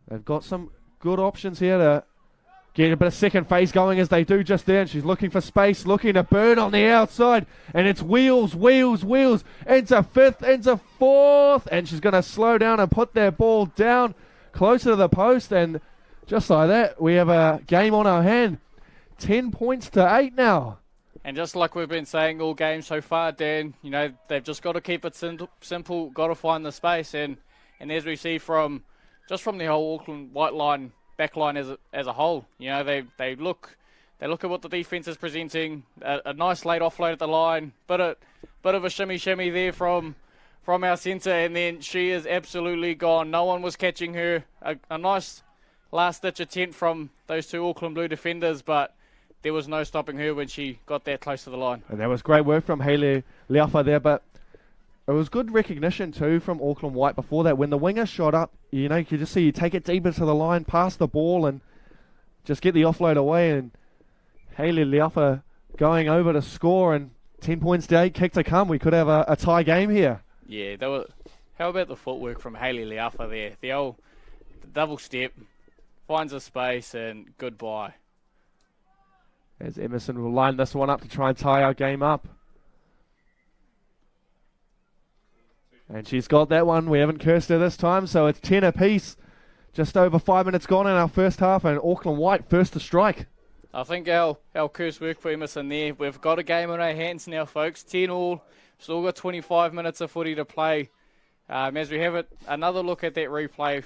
They've got some good options here to get a bit of second phase going as they do just there, and she's looking for space, looking to burn on the outside, and it's wheels, into fifth, into fourth, and she's going to slow down and put their ball down closer to the post, and just like that, we have a game on our hand. 10 points to 8 now.
And just like we've been saying all game so far, Dan, they've just got to keep it simple, got to find the space, and as we see from the whole Auckland White line, back line as a whole, they look at what the defence is presenting, a nice late offload at the line, bit of a shimmy there from our centre, and then she is absolutely gone. No one was catching her. A nice last-ditch attempt from those two Auckland Blue defenders, but there was no stopping her when she got that close to the line.
And that was great work from Hale Leafa there, but it was good recognition too from Auckland White before that. When the winger shot up, you could just see you take it deeper to the line, pass the ball, and just get the offload away. And Hale Leafa going over to score, and 10 points to 8, kick to come. We could have a tie game here.
Yeah, how about the footwork from Hale Leafa there? The double step, finds a space, and goodbye.
As Emerson will line this one up to try and tie our game up. And she's got that one. We haven't cursed her this time, so it's 10 apiece. Just over 5 minutes gone in our first half, and Auckland White first to strike.
I think our curse worked for Emerson there. We've got a game in our hands now, folks. 10 all. Still got 25 minutes of footy to play. As we have another look at that replay,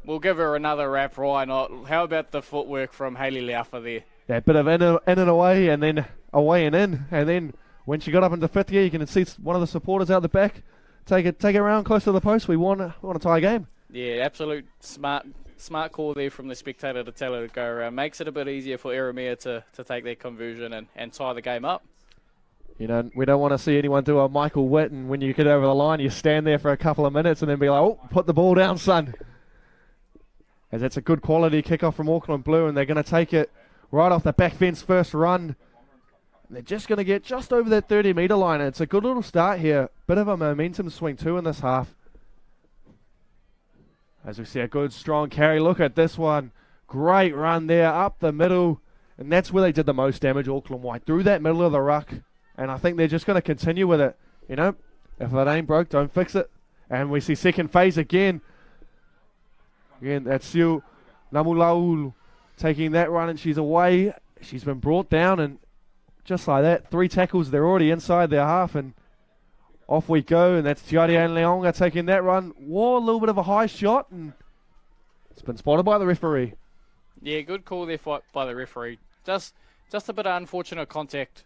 we'll give her another wrap, why not? How about the footwork from Hale Leafa there?
Yeah, bit of in and away, and then away and in, and then when she got up into fifth gear, you can see one of the supporters out the back take it around close to the post. We want to tie a game.
Yeah, absolute smart call there from the spectator to tell her to go around. Makes it a bit easier for Eremia to take that conversion and tie the game up.
We don't want to see anyone do a Michael Witt, and when you get over the line, you stand there for a couple of minutes and then be like, oh, put the ball down, son. As it's a good quality kickoff from Auckland Blue, and they're going to take it right off the back fence first run. They're just going to get just over that 30-metre line. It's a good little start here. Bit of a momentum swing too in this half. As we see a good strong carry. Look at this one. Great run there up the middle. And that's where they did the most damage, Auckland White. Through that middle of the ruck. And I think they're just going to continue with it. If it ain't broke, don't fix it. And we see second phase again. Again, that's Siu Namulaulu taking that run, and she's away. She's been brought down, and just like that, 3 tackles, they're already inside their half, and off we go. And that's Tiarian Leonga taking that run. Whoa, a little bit of a high shot, and it's been spotted by the referee.
Yeah, good call there by the referee. Just a bit of unfortunate contact,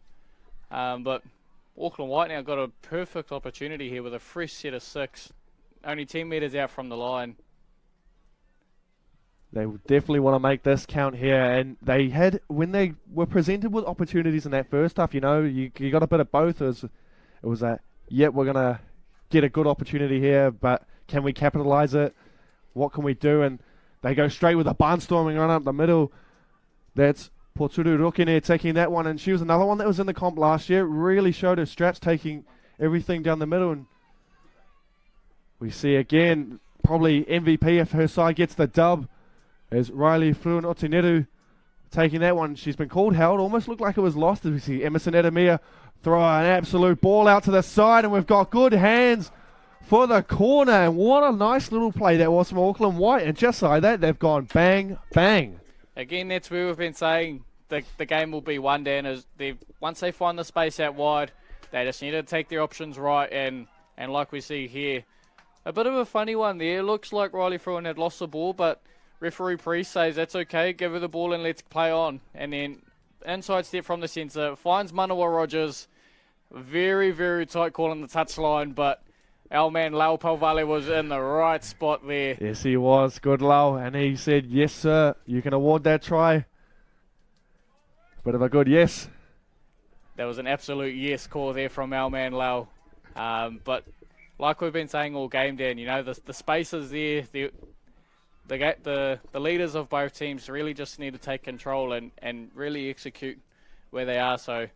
but Auckland White now got a perfect opportunity here with a fresh set of 6, only 10 metres out from the line.
They definitely want to make this count here, and they had, when they were presented with opportunities in that first half, you got a bit of both. It was we're going to get a good opportunity here, but can we capitalise it? What can we do? And they go straight with a barnstorming run up the middle. That's Poturu Rokene taking that one, and she was another one that was in the comp last year. Really showed her straps, taking everything down the middle, and we see again, probably MVP if her side gets the dub, as Riley Fruin Otineru taking that one. She's been called held. Almost looked like it was lost as we see Emerson Edemir throw an absolute ball out to the side, and we've got good hands for the corner. And what a nice little play that was from Auckland White. And just like that, they've gone bang, bang.
Again, that's where we've been saying the game will be one down. Once they find the space out wide, they just need to take their options right. And like we see here, a bit of a funny one there. Looks like Riley Fruin had lost the ball, but referee Priest says that's okay, give her the ball and let's play on. And then inside step from the centre, finds Manawa Rogers. Very, very tight call on the touchline, but our man Lau Palvale was in the right spot there.
Yes, he was. Good Lau. And he said, yes, sir, you can award that try. Bit of a good yes.
That was an absolute yes call there from our man Lau. But like we've been saying all game, Dan, you know, the space is there. The leaders of both teams really just need to take control and really execute where they are. So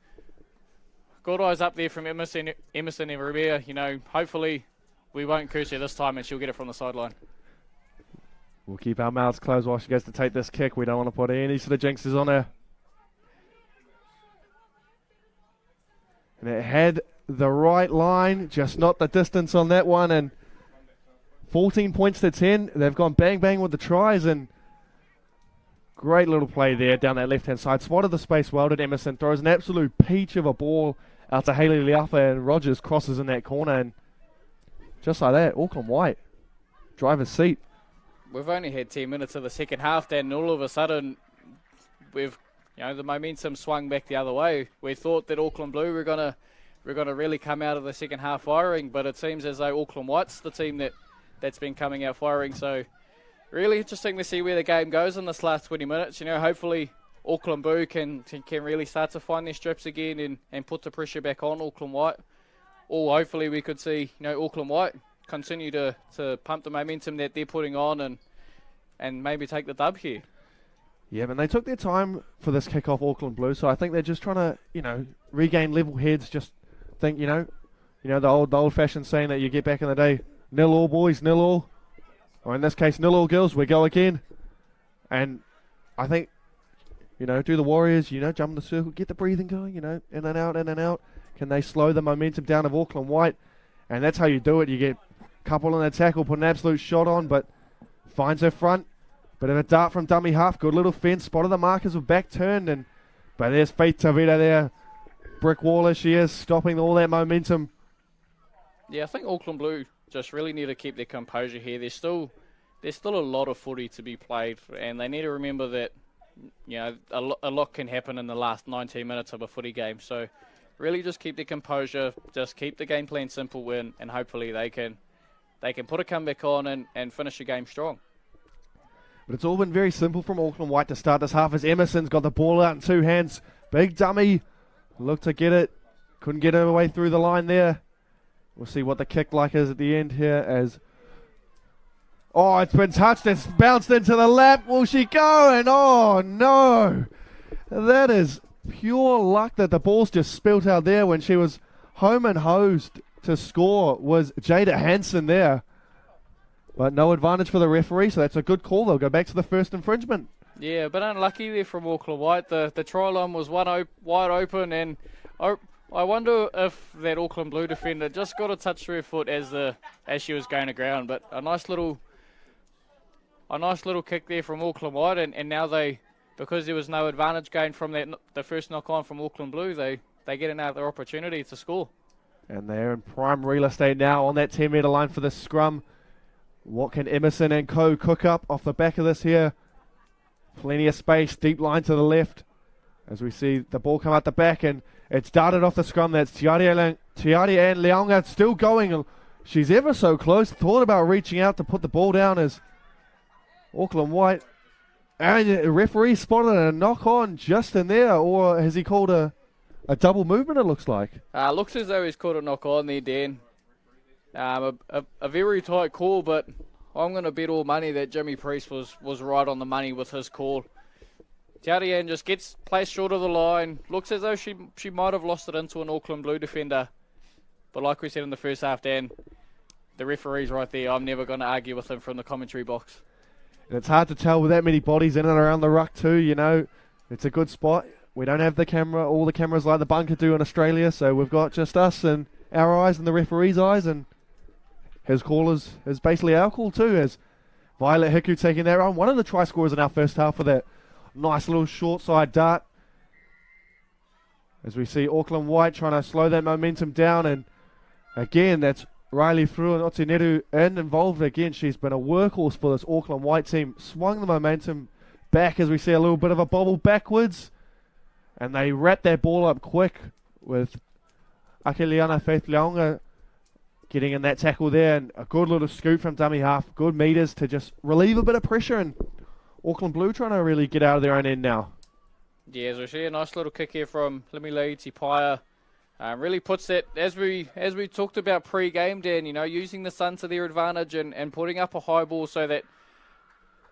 good eyes up there from Emerson and Rubia. You know, hopefully we won't curse her this time and she'll get it from the sideline.
We'll keep our mouths closed while she goes to take this kick. We don't want to put any sort of jinxes on her. And it had the right line, just not the distance on that one. And 14 points to 10. They've gone bang, bang with the tries. And great little play there down that left-hand side. Spotted the space well. Did Emerson. Throws an absolute peach of a ball out to Hale Liafa, and Rogers crosses in that corner. And just like that, Auckland White, driver's seat.
We've only had 10 minutes of the second half, then all of a sudden the momentum swung back the other way. We thought that Auckland Blue were gonna really come out of the second half firing, but it seems as though Auckland White's the team that's been coming out firing. So really interesting to see where the game goes in this last 20 minutes. You know, hopefully Auckland Blue can really start to find their strips again and put the pressure back on Auckland White. Or hopefully we could see, you know, Auckland White continue to pump the momentum that they're putting on and maybe take the dub here.
Yeah, but they took their time for this kick-off, Auckland Blue, so I think they're just trying to, you know, regain level heads, just think, you know the old-fashioned saying that you get back in the day, 0-0 boys, 0-0, or in this case, 0-0 girls, we go again. And I think, you know, do the Warriors, you know, jump in the circle, get the breathing going, you know, in and out, in and out. Can they slow the momentum down of Auckland White? And that's how you do it. You get a couple in the tackle, put an absolute shot on, but finds her front. Bit of a dart from dummy half. Good little fence. Spotted the markers with back turned. But there's Faith Tavita there. Brick wall as she is, stopping all that momentum.
Yeah, I think Auckland Blue just really need to keep their composure here. There's still a lot of footy to be played, and they need to remember that, you know, a lot can happen in the last 19 minutes of a footy game. So really just keep their composure, just keep the game plan simple, and hopefully they can put a comeback on and finish the game strong.
But it's all been very simple from Auckland White to start this half as Emerson's got the ball out in two hands. Big dummy. Looked to get it. Couldn't get her way through the line there. We'll see what the kick like is at the end here as... Oh, it's been touched. It's bounced into the lap. Will she go? And oh, no. That is pure luck that the ball's just spilt out there when she was home and hosed to score was Jada Hansen there. But no advantage for the referee, so that's a good call. They'll go back to the first infringement.
Yeah, but unlucky there from Auckland White. The try line was wide open, and I wonder if that Auckland Blue defender just got a touch through her foot as she was going to ground. But a nice little kick there from Auckland White, and now because there was no advantage gained from the first knock on from Auckland Blue, they get another opportunity to score. And
they're in prime real estate now on that 10-metre line for the scrum. What can Emerson and co cook up off the back of this here? Plenty of space, deep line to the left. As we see the ball come out the back, and it's darted off the scrum. That's Tiaria and Leonga still going. She's ever so close. Thought about reaching out to put the ball down as Auckland White. And the referee spotted a knock on just in there, or has he called a double movement, it looks like?
Looks as though he's called a knock on there, Dan. A very tight call, but I'm going to bet all money that Jimmy Priest was right on the money with his call. Tiarian just gets placed short of the line. Looks as though she might have lost it into an Auckland Blue defender. But like we said in the first half, Dan, the referee's right there. I'm never going to argue with him from the commentary box.
And it's hard to tell with that many bodies in and around the ruck too, you know. It's a good spot. We don't have the camera, all the cameras like the bunker do in Australia, so we've got just us and our eyes and the referee's eyes, and his call is basically our call too, as Violet Hiku taking that run. One of the try scorers in our first half with that nice little short side dart. As we see Auckland White trying to slow that momentum down, and again, that's Riley through and Otineru involved again. She's been a workhorse for this Auckland White team. Swung the momentum back as we see a little bit of a bobble backwards. And they wrap that ball up quick with Akeliana Faith Leonga getting in that tackle there. And a good little scoop from dummy half. Good meters to just relieve a bit of pressure. And Auckland Blue trying to really get out of their own end now.
Yeah, as we see a nice little kick here from Limilei Tipaya. Really puts that, as we talked about pre-game, Dan, using the sun to their advantage and putting up a high ball so that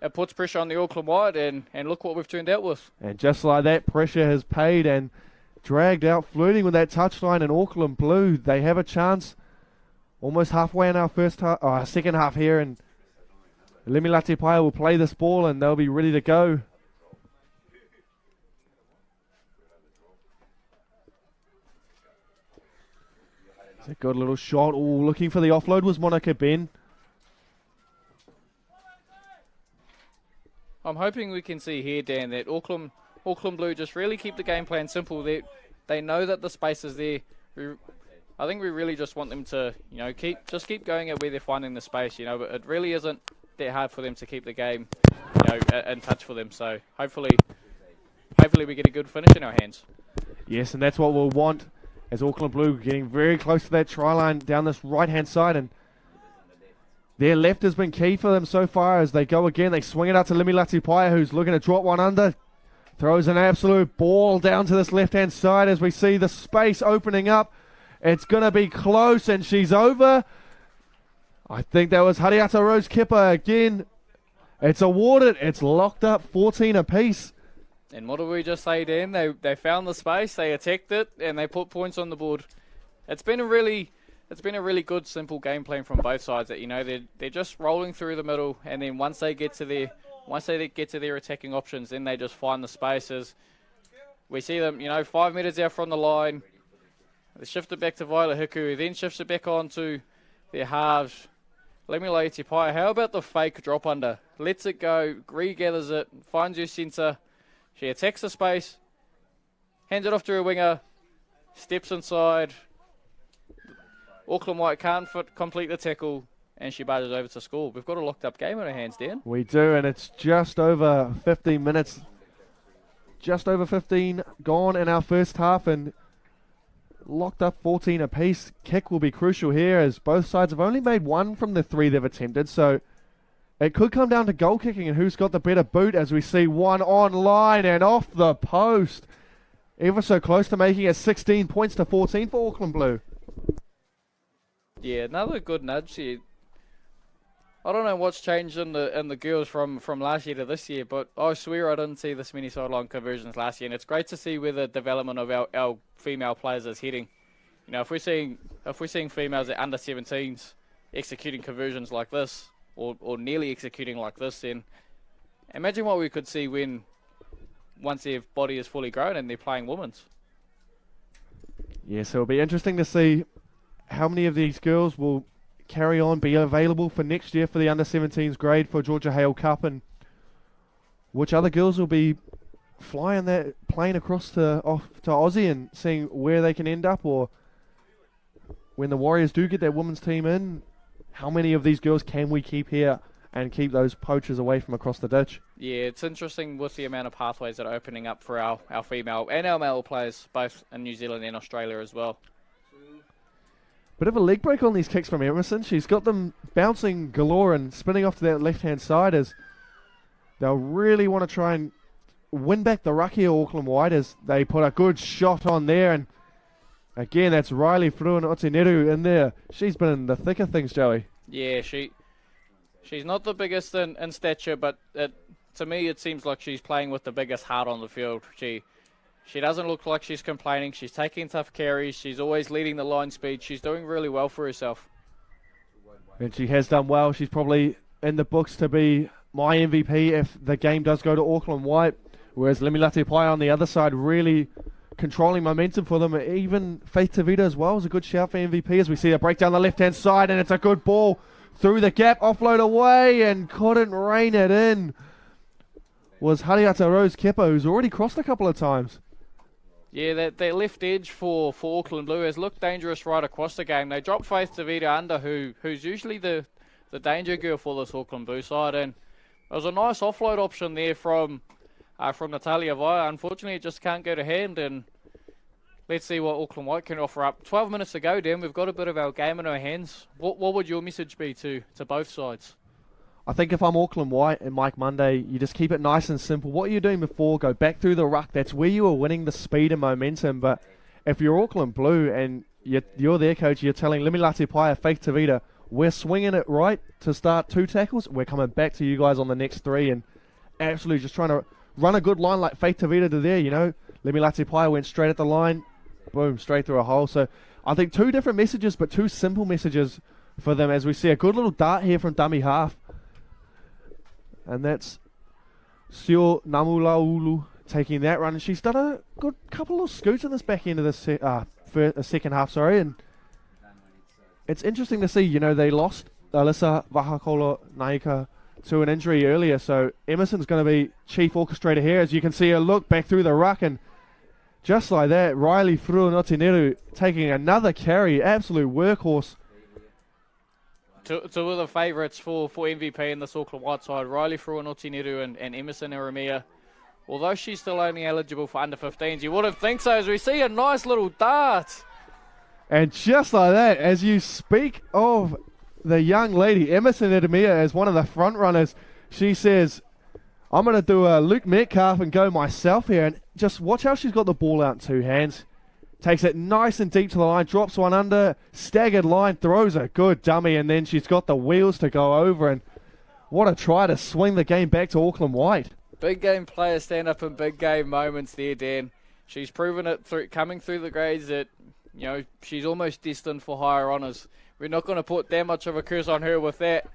it puts pressure on the Auckland White, and look what we've turned out with.
And just like that, pressure has paid and dragged out, flirting with that touchline, and Auckland Blue, they have a chance almost halfway in our second half here, and Limilei Tipaya will play this ball and they'll be ready to go. It's a good little shot. Looking for the offload was Monica Ben.
I'm hoping we can see here, Dan, that Auckland Blue just really keep the game plan simple. They know that the space is there. I think we really just want them to, keep going at where they're finding the space, but it really isn't that hard for them to keep the game, in touch for them. So hopefully we get a good finish in our hands.
Yes, and that's what we'll want, as Auckland Blue getting very close to that try line down this right-hand side, and their left has been key for them so far as they go again. They swing it out to Limilei Tipaya, who's looking to drop one under. Throws an absolute ball down to this left-hand side as we see the space opening up. It's going to be close, and she's over. I think that was Hariata Rose Kipper again. It's awarded. It's locked up, 14 apiece.
And what did we just say, Dan? They found the space, they attacked it, and they put points on the board. It's been a really good, simple game plan from both sides. That they're just rolling through the middle, and then once they get to their attacking options, then they just find the spaces. We see them, 5 meters out from the line. They shift it back to Violet Hiku, then shifts it back on to their halves. Limilei Tipaya, how about the fake drop under? Lets it go, regathers it, finds her centre. She attacks the space, hands it off to her winger, steps inside. Auckland White can't complete the tackle, and she barges over to score. We've got a locked up game in our hands, Dan.
We do, and it's just over 15 minutes. Just over 15 gone in our first half, and locked up 14 apiece. Kick will be crucial here, as both sides have only made one from the three they've attempted, so it could come down to goal kicking and who's got the better boot, as we see one on line and off the post. Ever so close to making it 16 points to 14 for Auckland Blue.
Yeah, another good nudge here. I don't know what's changed in the girls from last year to this year, but I swear I didn't see this many sideline conversions last year, and it's great to see where the development of our female players is heading. If we're seeing females at under 17s executing conversions like this, or nearly executing like this, then imagine what we could see once their body is fully grown and they're playing women's.
Yes, it'll be interesting to see how many of these girls will carry on, be available for next year for the under-17s grade for Georgia Hale Cup, and which other girls will be flying that plane across to Aussie and seeing where they can end up, or when the Warriors do get their women's team in, how many of these girls can we keep here and keep those poachers away from across the ditch? Yeah,
it's interesting with the amount of pathways that are opening up for our female and our male players, both in New Zealand and Australia as well.
Bit of a leg break on these kicks from Emerson. She's got them bouncing galore and spinning off to that left-hand side, as they'll really want to try and win back the ruck here, Auckland White, as they put a good shot on there. And again, that's Riley Fru and Otineru in there. She's been in the thick of things, Joey.
Yeah, she's not the biggest in stature, but to me it seems like she's playing with the biggest heart on the field. She doesn't look like she's complaining. She's taking tough carries. She's always leading the line speed. She's doing really well for herself.
And she has done well. She's probably in the books to be my MVP if the game does go to Auckland White. Whereas Lemilate Pai on the other side really controlling momentum for them. Even Faith Tavita as well is a good shout for MVP as we see a break down the left-hand side, and it's a good ball through the gap, offload away, and couldn't rein it in. Was Hariata Rose Kepa, who's already crossed a couple of times.
Yeah, that left edge for Auckland Blue has looked dangerous right across the game. They dropped Faith Tavita under, who's usually the danger girl for this Auckland Blue side, and it was a nice offload option there from Natalia Vaya. Unfortunately, it just can't go to hand, and let's see what Auckland White can offer up. 12 minutes to go, Dan. We've got a bit of our game in our hands. What would your message be to both sides?
I think if I'm Auckland White and Mike Monday, you just keep it nice and simple. What you're doing before, go back through the ruck. That's where you were winning the speed and momentum. But if you're Auckland Blue and you're their coach, you're telling Lemilate Pai, Faith Tavita, we're swinging it right to start 2 tackles. We're coming back to you guys on the next 3 and absolutely just trying to run a good line like Faith Tavita did there, you know. Lemilate Pai went straight at the line, boom, straight through a hole. So I think 2 different messages, but 2 simple messages for them as we see a good little dart here from dummy half. And that's Sio Namulaulu taking that run. And she's done a good couple of scoots in this back end of the second half, and it's interesting to see, you know, they lost Alyssa Vahakola Naika to an injury earlier, so Emerson's going to be chief orchestrator here. As you can see her look back through the ruck, and just like that, Riley Fruinotineru taking another carry, absolute workhorse.
Two of the favourites for MVP in this Auckland White side, Riley Fruinotineru and Emerson Eremia. Although she's still only eligible for under 15s, you wouldn't think so, as we see a nice little dart.
And just like that, as you speak of the young lady, Emerson Eremia, as one of the front runners, she says, I'm going to do a Luke Metcalf and go myself here. And just watch how she's got the ball out in 2 hands. Takes it nice and deep to the line, drops one under, staggered line, throws a good dummy, and then she's got the wheels to go over. And what a try to swing the game back to Auckland White.
Big game players stand up in big game moments there, Dan. She's proven it coming through the grades that, you know, she's almost destined for higher honours. We're not going to put that much of a curse on her with that,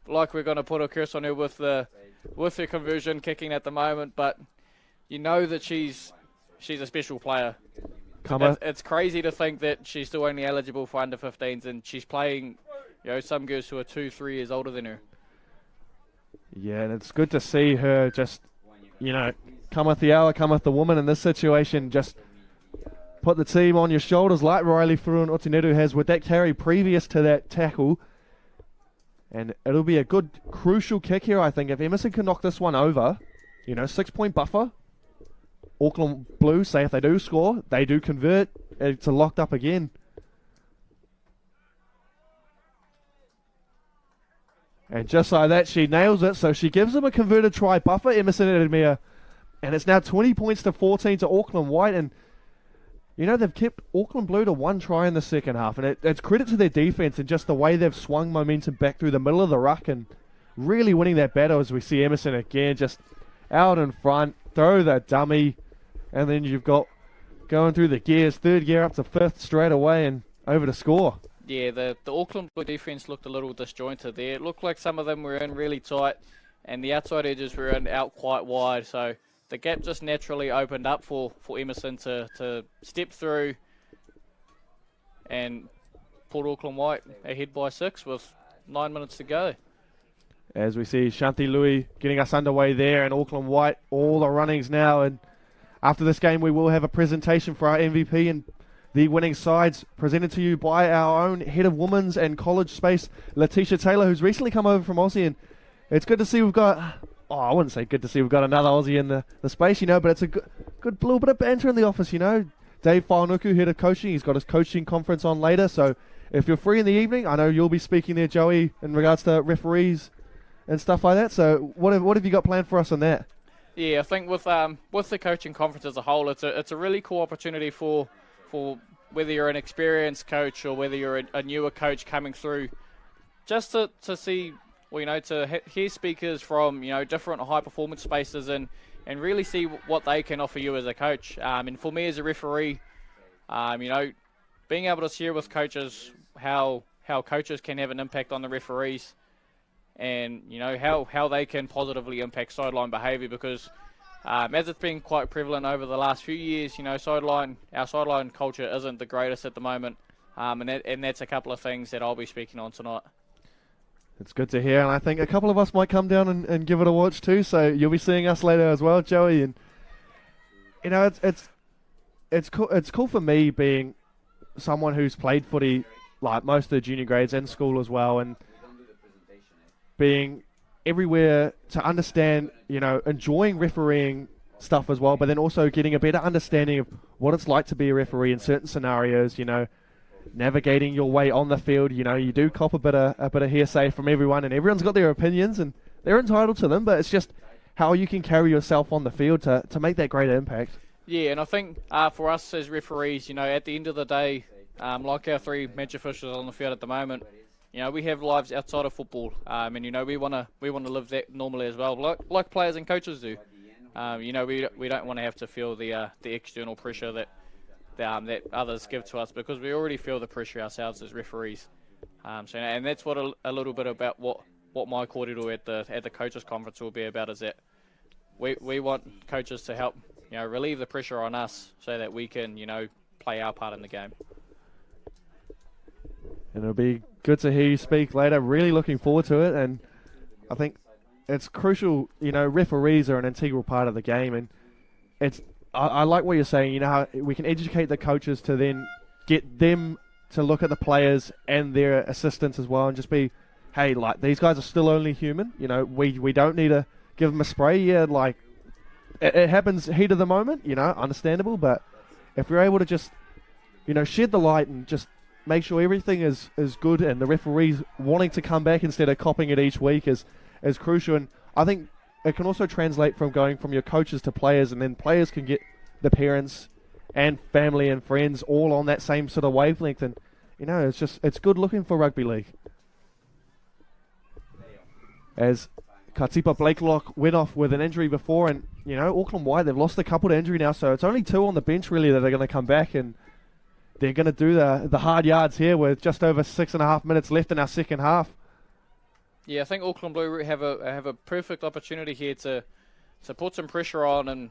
like we're going to put a curse on her with her conversion kicking at the moment. But you know that she's a special player. It's crazy to think that she's still only eligible for under 15s, and she's playing, you know, some girls who are 2-3 years older than her.
Yeah, and it's good to see her just, you know, cometh the hour, cometh the woman in this situation. Just put the team on your shoulders like Riley Fruinotineru has with that carry previous to that tackle. And it'll be a good, crucial kick here, I think. If Emerson can knock this one over, you know, 6-point buffer. Auckland Blue say if they do score, they do convert. It's a locked up again. And just like that, she nails it. So she gives them a converted try buffer, Emerson Eremia. And it's now 20 points to 14 to Auckland White. And, you know, they've kept Auckland Blue to 1 try in the second half. And it's credit to their defence and just the way they've swung momentum back through the middle of the ruck and really winning that battle as we see Emerson again just out in front, throw the dummy. And then you've got going through the gears, 3rd gear up to 5th straight away and over to score.
Yeah, the Auckland Blue defence looked a little disjointed there. It looked like some of them were in really tight and the outside edges were out quite wide. So the gap just naturally opened up for Emerson to step through and pulled Auckland White ahead by 6 with 9 minutes to go.
As we see Shanti Louis getting us underway there, and Auckland White, all the runnings now. And after this game, we will have a presentation for our MVP and the winning sides presented to you by our own head of women's and college space, Letitia Taylor, who's recently come over from Aussie. And it's good to see we've got, I wouldn't say good to see we've got another Aussie in the space, you know, but it's a good little bit of banter in the office, you know. Dave Whaonuku, head of coaching, he's got his coaching conference on later. So if you're free in the evening, I know you'll be speaking there, Joey, in regards to referees and stuff like that. So what have you got planned for us on that?
Yeah, I think with the coaching conference as a whole, it's a really cool opportunity for whether you're an experienced coach or whether you're a newer coach coming through, just to see, well, you know, to hear speakers from, you know, different high performance spaces and really see what they can offer you as a coach. And for me as a referee, you know, being able to share with coaches how coaches can have an impact on the referees, and, you know, how they can positively impact sideline behaviour, because As it's been quite prevalent over the last few years, our sideline culture isn't the greatest at the moment, and that's a couple of things that I'll be speaking on tonight.
It's good to hear, and I think a couple of us might come down and give it a watch too, so you'll be seeing us later as well, Joey. And it's cool for me being someone who's played footy like most of the junior grades in school as well, and being everywhere to understand, enjoying refereeing stuff as well, but then also getting a better understanding of what it's like to be a referee in certain scenarios, navigating your way on the field. You do cop a bit of hearsay from everyone, and everyone's got their opinions, and they're entitled to them, but it's just how you can carry yourself on the field to make that greater impact.
Yeah, and I think for us as referees, at the end of the day, like our 3 match officials on the field at the moment, we have lives outside of football, and we want to live that normally as well, like players and coaches do. We don't want to have to feel the external pressure that others give to us, because we already feel the pressure ourselves as referees. And that's what a little bit about what my kōrero at the coaches conference will be about, is that we want coaches to help relieve the pressure on us so that we can play our part in the game.
And it'll be good to hear you speak later. Really looking forward to it. And I think it's crucial, referees are an integral part of the game. And I like what you're saying, how we can educate the coaches to then get them to look at the players and their assistants as well, and just be, hey, like, these guys are still only human. We don't need to give them a spray. Yeah, like, it happens heat of the moment, understandable. But if we're able to just, shed the light and just make sure everything is good, and the referees wanting to come back instead of copping it each week is crucial. And I think it can also translate from going from your coaches to players, and then players can get the parents and family and friends all on that same sort of wavelength. And, it's good looking for rugby league. As Katipa Blakelock went off with an injury before, and, Auckland White, they've lost a couple to injury now, so it's only 2 on the bench really that are going to come back, and they're going to do the hard yards here with just over 6.5 minutes left in our second half.
Yeah, I think Auckland Blue have a perfect opportunity here to put some pressure on, and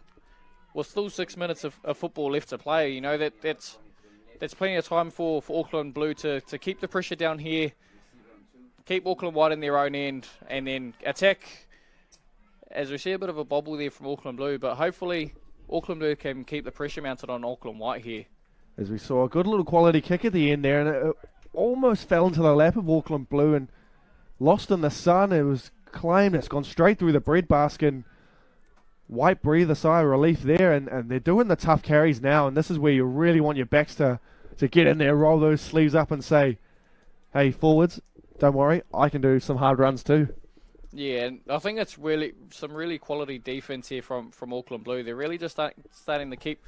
with still 6 minutes of football left to play, that's plenty of time for Auckland Blue to keep the pressure down here, keep Auckland White in their own end, and then attack, as we see a bit of a bobble there from Auckland Blue, but hopefully Auckland Blue can keep the pressure mounted on Auckland White here.
As we saw a good little quality kick at the end there, and it almost fell into the lap of Auckland Blue and lost in the sun. It was claimed, it's gone straight through the breadbasket. White breathe a sigh of relief there, and they're doing the tough carries now, and this is where you really want your backs to get in there, roll those sleeves up and say, hey, forwards, don't worry, I can do some hard runs too.
Yeah, and I think it's really some really quality defense here from Auckland Blue. They're really just starting to keep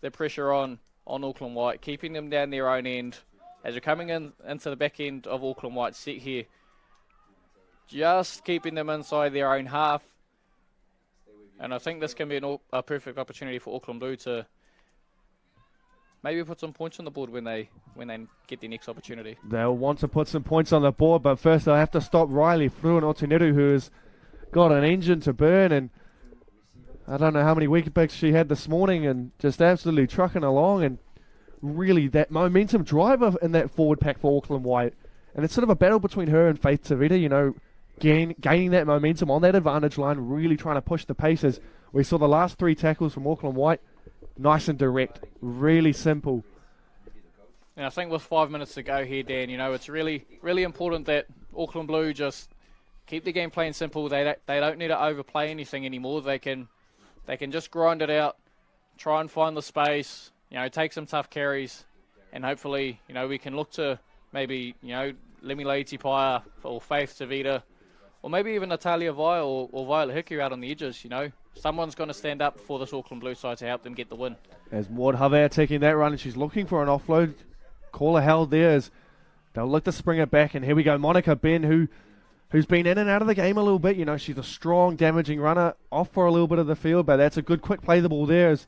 the pressure on Auckland White, keeping them down their own end as we're coming into the back end of Auckland White's set here. Just keeping them inside their own half. And I think this can be a perfect opportunity for Auckland Blue to maybe put some points on the board when they get their next opportunity. They'll
want to put some points on the board, but first they'll have to stop Riley Fruin-Otineru, who has got an engine to burn, and I don't know how many wicket picks she had this morning, and just absolutely trucking along, and really that momentum driver in that forward pack for Auckland White. And it's sort of a battle between her and Faith Tavita, gaining that momentum on that advantage line, really trying to push the paces. We saw the last 3 tackles from Auckland White, nice and direct, really simple.
And I think with 5 minutes to go here, Dan, it's really, really important that Auckland Blue just keep the game playing simple. They don't need to overplay anything anymore. They can just grind it out, try and find the space, take some tough carries, and hopefully, we can look to maybe, Lemi Leitipaia or Faith Tavita, or maybe even Natalia Vai or Violet Hickey out on the edges, Someone's going to stand up for this Auckland Blue side to help them get the win.
As Maud Havea taking that run, and she's looking for an offload. Caller held there as they'll look to spring it back, and here we go. Monica Ben, who's been in and out of the game a little bit. She's a strong, damaging runner, off for a little bit of the field, but that's a good, quick play the ball there. As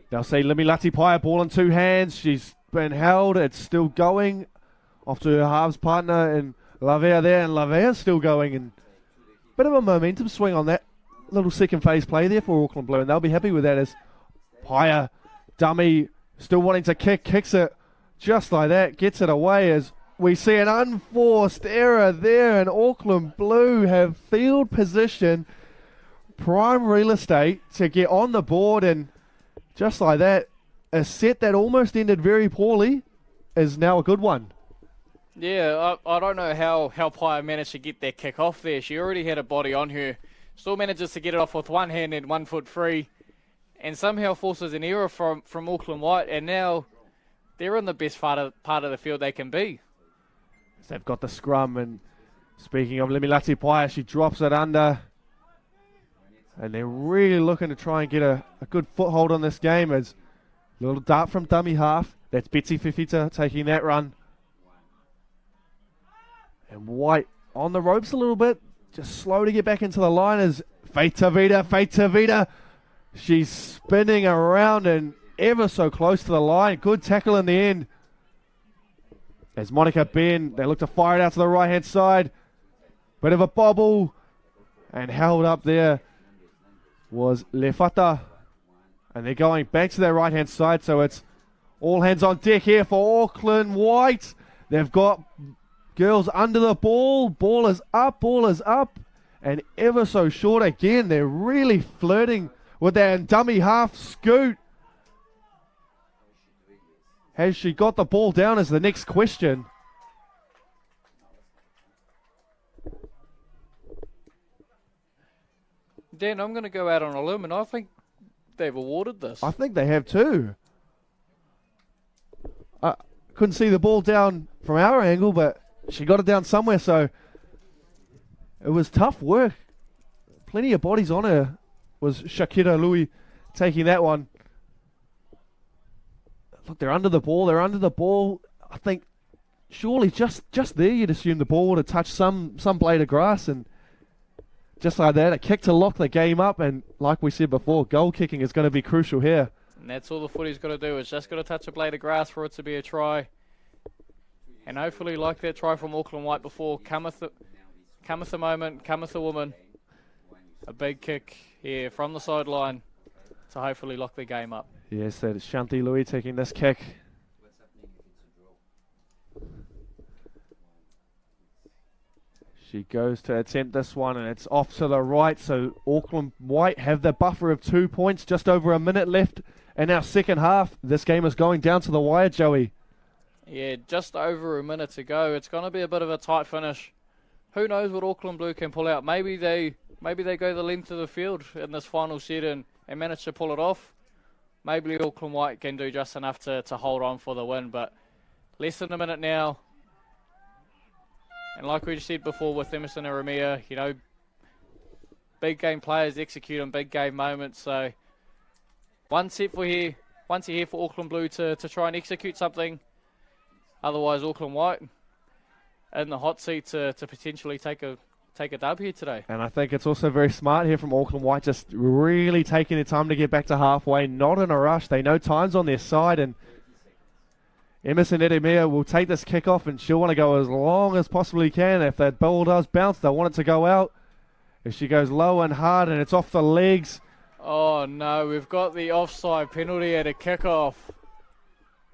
they'll say Lemi Leitipaia, ball in 2 hands. She's been held. It's still going. Off to her halves partner, and Lavea there, and Lavea's still going. And bit of a momentum swing on that little second phase play there for Auckland Blue, and they'll be happy with that as Paya, dummy, still wanting to kick, kicks it just like that, gets it away as we see an unforced error there, and Auckland Blue have field position, prime real estate to get on the board, and just like that, a set that almost ended very poorly is now a good one.
Yeah, I don't know how Paya managed to get that kick off there. She already had a body on her. Still manages to get it off with one hand and 1 foot free. And somehow forces an error from Auckland White. And now they're in the best part of the field they can be.
They've got the scrum. And speaking of Lemilati Paya, she drops it under. And they're really looking to try and get a good foothold on this game. As a little dart from dummy half. That's Betsy Fifita taking that run. And White on the ropes a little bit. Just slow to get back into the line as Faith Tavita. She's spinning around and ever so close to the line. Good tackle in the end. As Monica Ben, they look to fire it out to the right-hand side. Bit of a bobble. And held up there was Lefata. And they're going back to their right-hand side. So it's all hands on deck here for Auckland White. They've got girls under the ball. Ball is up. And ever so short again. They're really flirting with that dummy half. Scoot. Has she got the ball down is the next question.
Dan, I'm going to go out on a limb, and I think they've awarded this.
I think they have too. I couldn't see the ball down from our angle, but she got it down somewhere, so it was tough work. Plenty of bodies on her. Was Shakira Louis taking that one. Look, they're under the ball. I think surely just there you'd assume the ball would have touched some blade of grass, and just like that, a kick to lock the game up, and like we said before, goal kicking is going to be crucial here.
And that's all the footy's got to do. It's just got to touch a blade of grass for it to be a try. And hopefully, like that try from Auckland White before, cometh a moment, cometh a woman. A big kick here from the sideline to hopefully lock the game up.
Yes, that is Shanti Louis taking this kick. She goes to attempt this one, and it's off to the right. So Auckland White have the buffer of 2 points. Just over a minute left in our second half. This game is going down to the wire, Joey.
Yeah, just over a minute to go. It's going to be a bit of a tight finish. Who knows what Auckland Blue can pull out? Maybe they go the length of the field in this final set and manage to pull it off. Maybe Auckland White can do just enough to hold on for the win. But less than a minute now. And like we just said before with Emerson and Ramia, you know, big game players execute on big game moments. So one set here for Auckland Blue to try and execute something. Otherwise, Auckland White in the hot seat to potentially take a dub here today.
And I think it's also very smart here from Auckland White, just really taking their time to get back to halfway, not in a rush. They know time's on their side, and Emerson Edemir will take this kickoff, and she'll want to go as long as possibly can. If that ball does bounce, they'll want it to go out. If she goes low and hard and it's off the legs.
Oh no, we've got the offside penalty at a kickoff.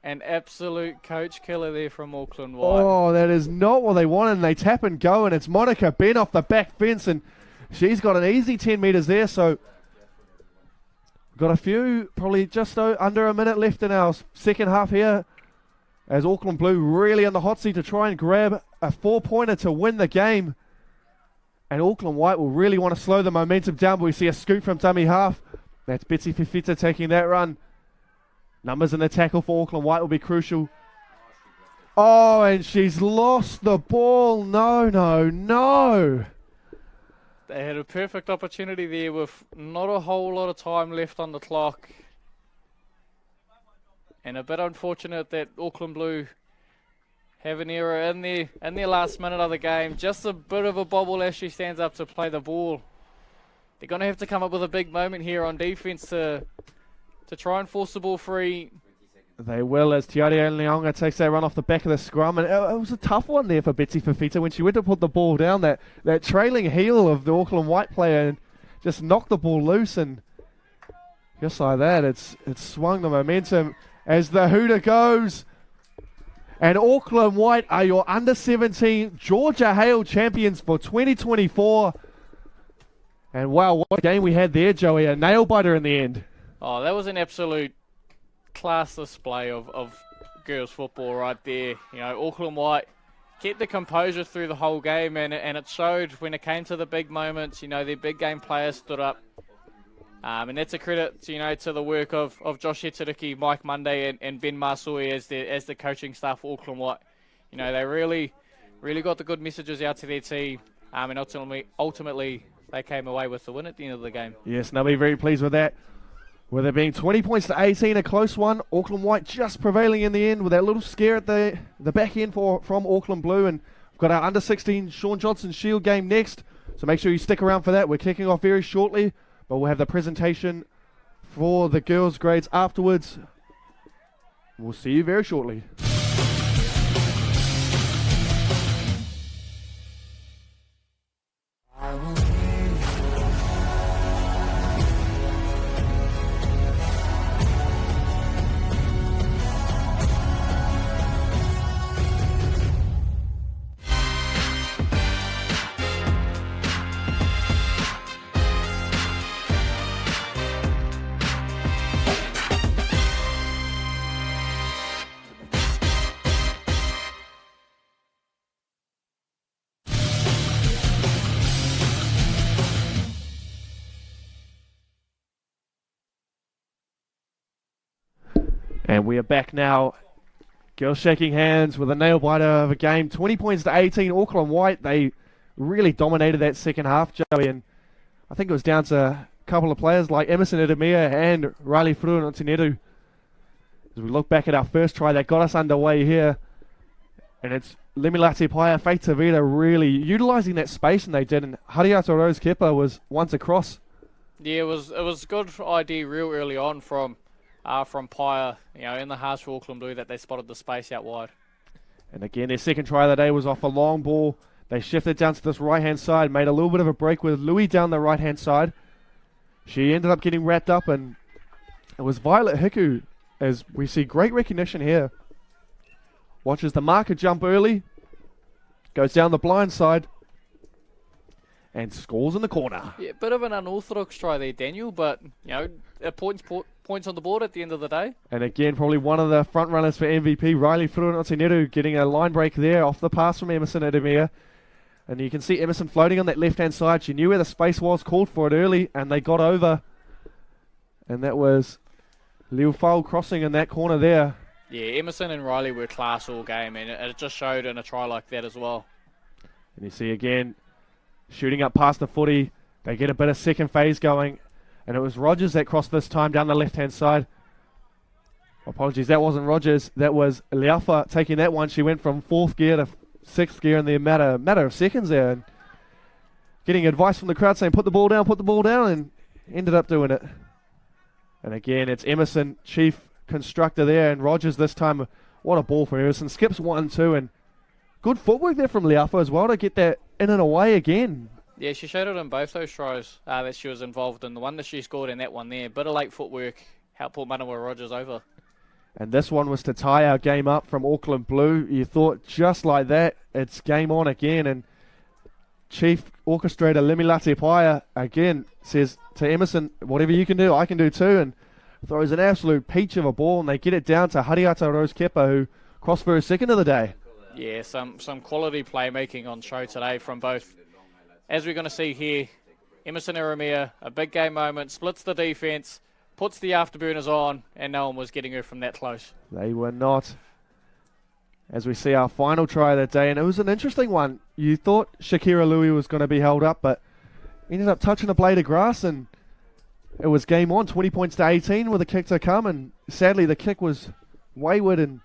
An absolute coach killer there from Auckland White.
Oh, that is not what they wanted, and they tap and go, and it's Monica Ben off the back fence, and she's got an easy 10 metres there, so got a few, probably just under a minute left in our second half here, as Auckland Blue really on the hot seat to try and grab a 4-pointer to win the game. And Auckland White will really want to slow the momentum down, but we see a scoop from dummy half. That's Betsy Fifita taking that run. Numbers in the tackle for Auckland White will be crucial. Oh, and she's lost the ball. No.
They had a perfect opportunity there with not a whole lot of time left on the clock. And a bit unfortunate that Auckland Blue have an error in their last minute of the game. Just a bit of a bobble as she stands up to play the ball. They're going to have to come up with a big moment here on defence to try and force the ball free.
They will, as Tiaria Leonga takes that run off the back of the scrum. And it was a tough one there for Betsy Fifita when she went to put the ball down. That trailing heel of the Auckland White player. And just knocked the ball loose, and just like that, it's swung the momentum as the hooter goes. And Auckland White are your under-17 Georgia Hale champions for 2024. And wow, what a game we had there, Joey. A nail-biter in the end.
Oh, that was an absolute class display of girls football right there. You know, Auckland White kept the composure through the whole game, and it showed when it came to the big moments. You know, their big game players stood up. And that's a credit, to the work of Josh Hetariki, Mike Monday, and Ben Marsui as the coaching staff for Auckland White. You know, they really got the good messages out to their team, and ultimately they came away with the win at the end of the game.
Yes, and they'll be very pleased with that. With it being 20 points to 18, a close one. Auckland White just prevailing in the end with that little scare at the back end from Auckland Blue. And we've got our under-16 Sean Johnson Shield game next, so make sure you stick around for that. We're kicking off very shortly, but we'll have the presentation for the girls' grades afterwards. We'll see you very shortly. And we are back now. Girls shaking hands with a nail-biter of a game. 20 points to 18. Auckland White, they really dominated that second half, Joey. And I think it was down to a couple of players like Emerson Edemir and Riley Fruantineru. As we look back at our first try that got us underway here. And it's Lemilate Paia, Faith Tavita really utilising that space, and they did. And Hariata Rose Kepa was once across.
Yeah, it was good idea real early on from Paia, in the halves for Auckland Blue, that they spotted the space out wide.
And again, their second try of the day was off a long ball. They shifted down to this right-hand side, made a little bit of a break with Louis down the right-hand side. She ended up getting wrapped up, and it was Violet Hiku, as we see great recognition here. Watches the marker jump early, goes down the blind side, and scores in the corner.
Yeah, bit of an unorthodox try there, Daniel, but, points on the board at the end of the day.
And again, probably one of the front runners for MVP, Riley Fruantineru, getting a line break there off the pass from Emerson Edemir. And you can see Emerson floating on that left-hand side. She knew where the space was, called for it early, and they got over. And that was Liu Fao crossing in that corner there.
Yeah, Emerson and Riley were class all game, and it just showed in a try like that as well.
And you see again, shooting up past the footy. They get a bit of second phase going. And it was Rogers that crossed this time down the left-hand side. Apologies, that wasn't Rogers. That was Liafa taking that one. She went from 4th gear to 6th gear in the matter of seconds there. And getting advice from the crowd saying, put the ball down, and ended up doing it. And again, it's Emerson, chief constructor there, and Rogers this time. What a ball from Emerson. Skips 1-2, and good footwork there from Liafa as well to get that in and away again.
Yeah, she showed it in both those tries that she was involved in. The one that she scored and that one there. Bit of late footwork helped put Manawa Rogers over. And
this one was to tie our game up from Auckland Blue. You thought just like that, it's game on again. And Chief Orchestrator Lemilate Paia again says to Emerson, whatever you can do, I can do too. And throws an absolute peach of a ball. And they get it down to Hariata Rose Kepa, who crossed for her second of the day.
Yeah, some quality playmaking on show today from both. As we're going to see here, Emerson Edemir, a big game moment, splits the defence, puts the afterburners on, and no one was getting her from that close.
They were not. As we see our final try of the day, and it was an interesting one. You thought Shakira Louis was going to be held up, but ended up touching a blade of grass, and it was game on, 20 points to 18 with a kick to come, and sadly the kick was wayward, and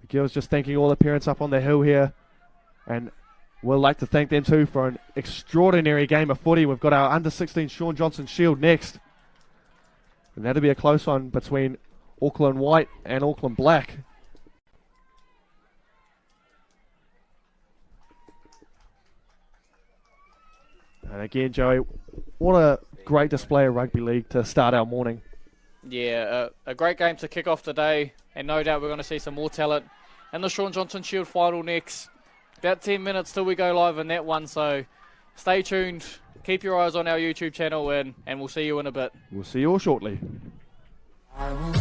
the girls just thanking all the parents up on the hill here, and we'll like to thank them too for an extraordinary game of footy. We've got our under-16 Sean Johnson Shield next. And that'll be a close one between Auckland White and Auckland Black. And again, Joey, what a great display of rugby league to start our morning.
Yeah, a great game to kick off today, and no doubt we're going to see some more talent in the Sean Johnson Shield final next. About 10 minutes till we go live in that one, so stay tuned. Keep your eyes on our YouTube channel, and we'll see you in a bit.
We'll see you all shortly.
I will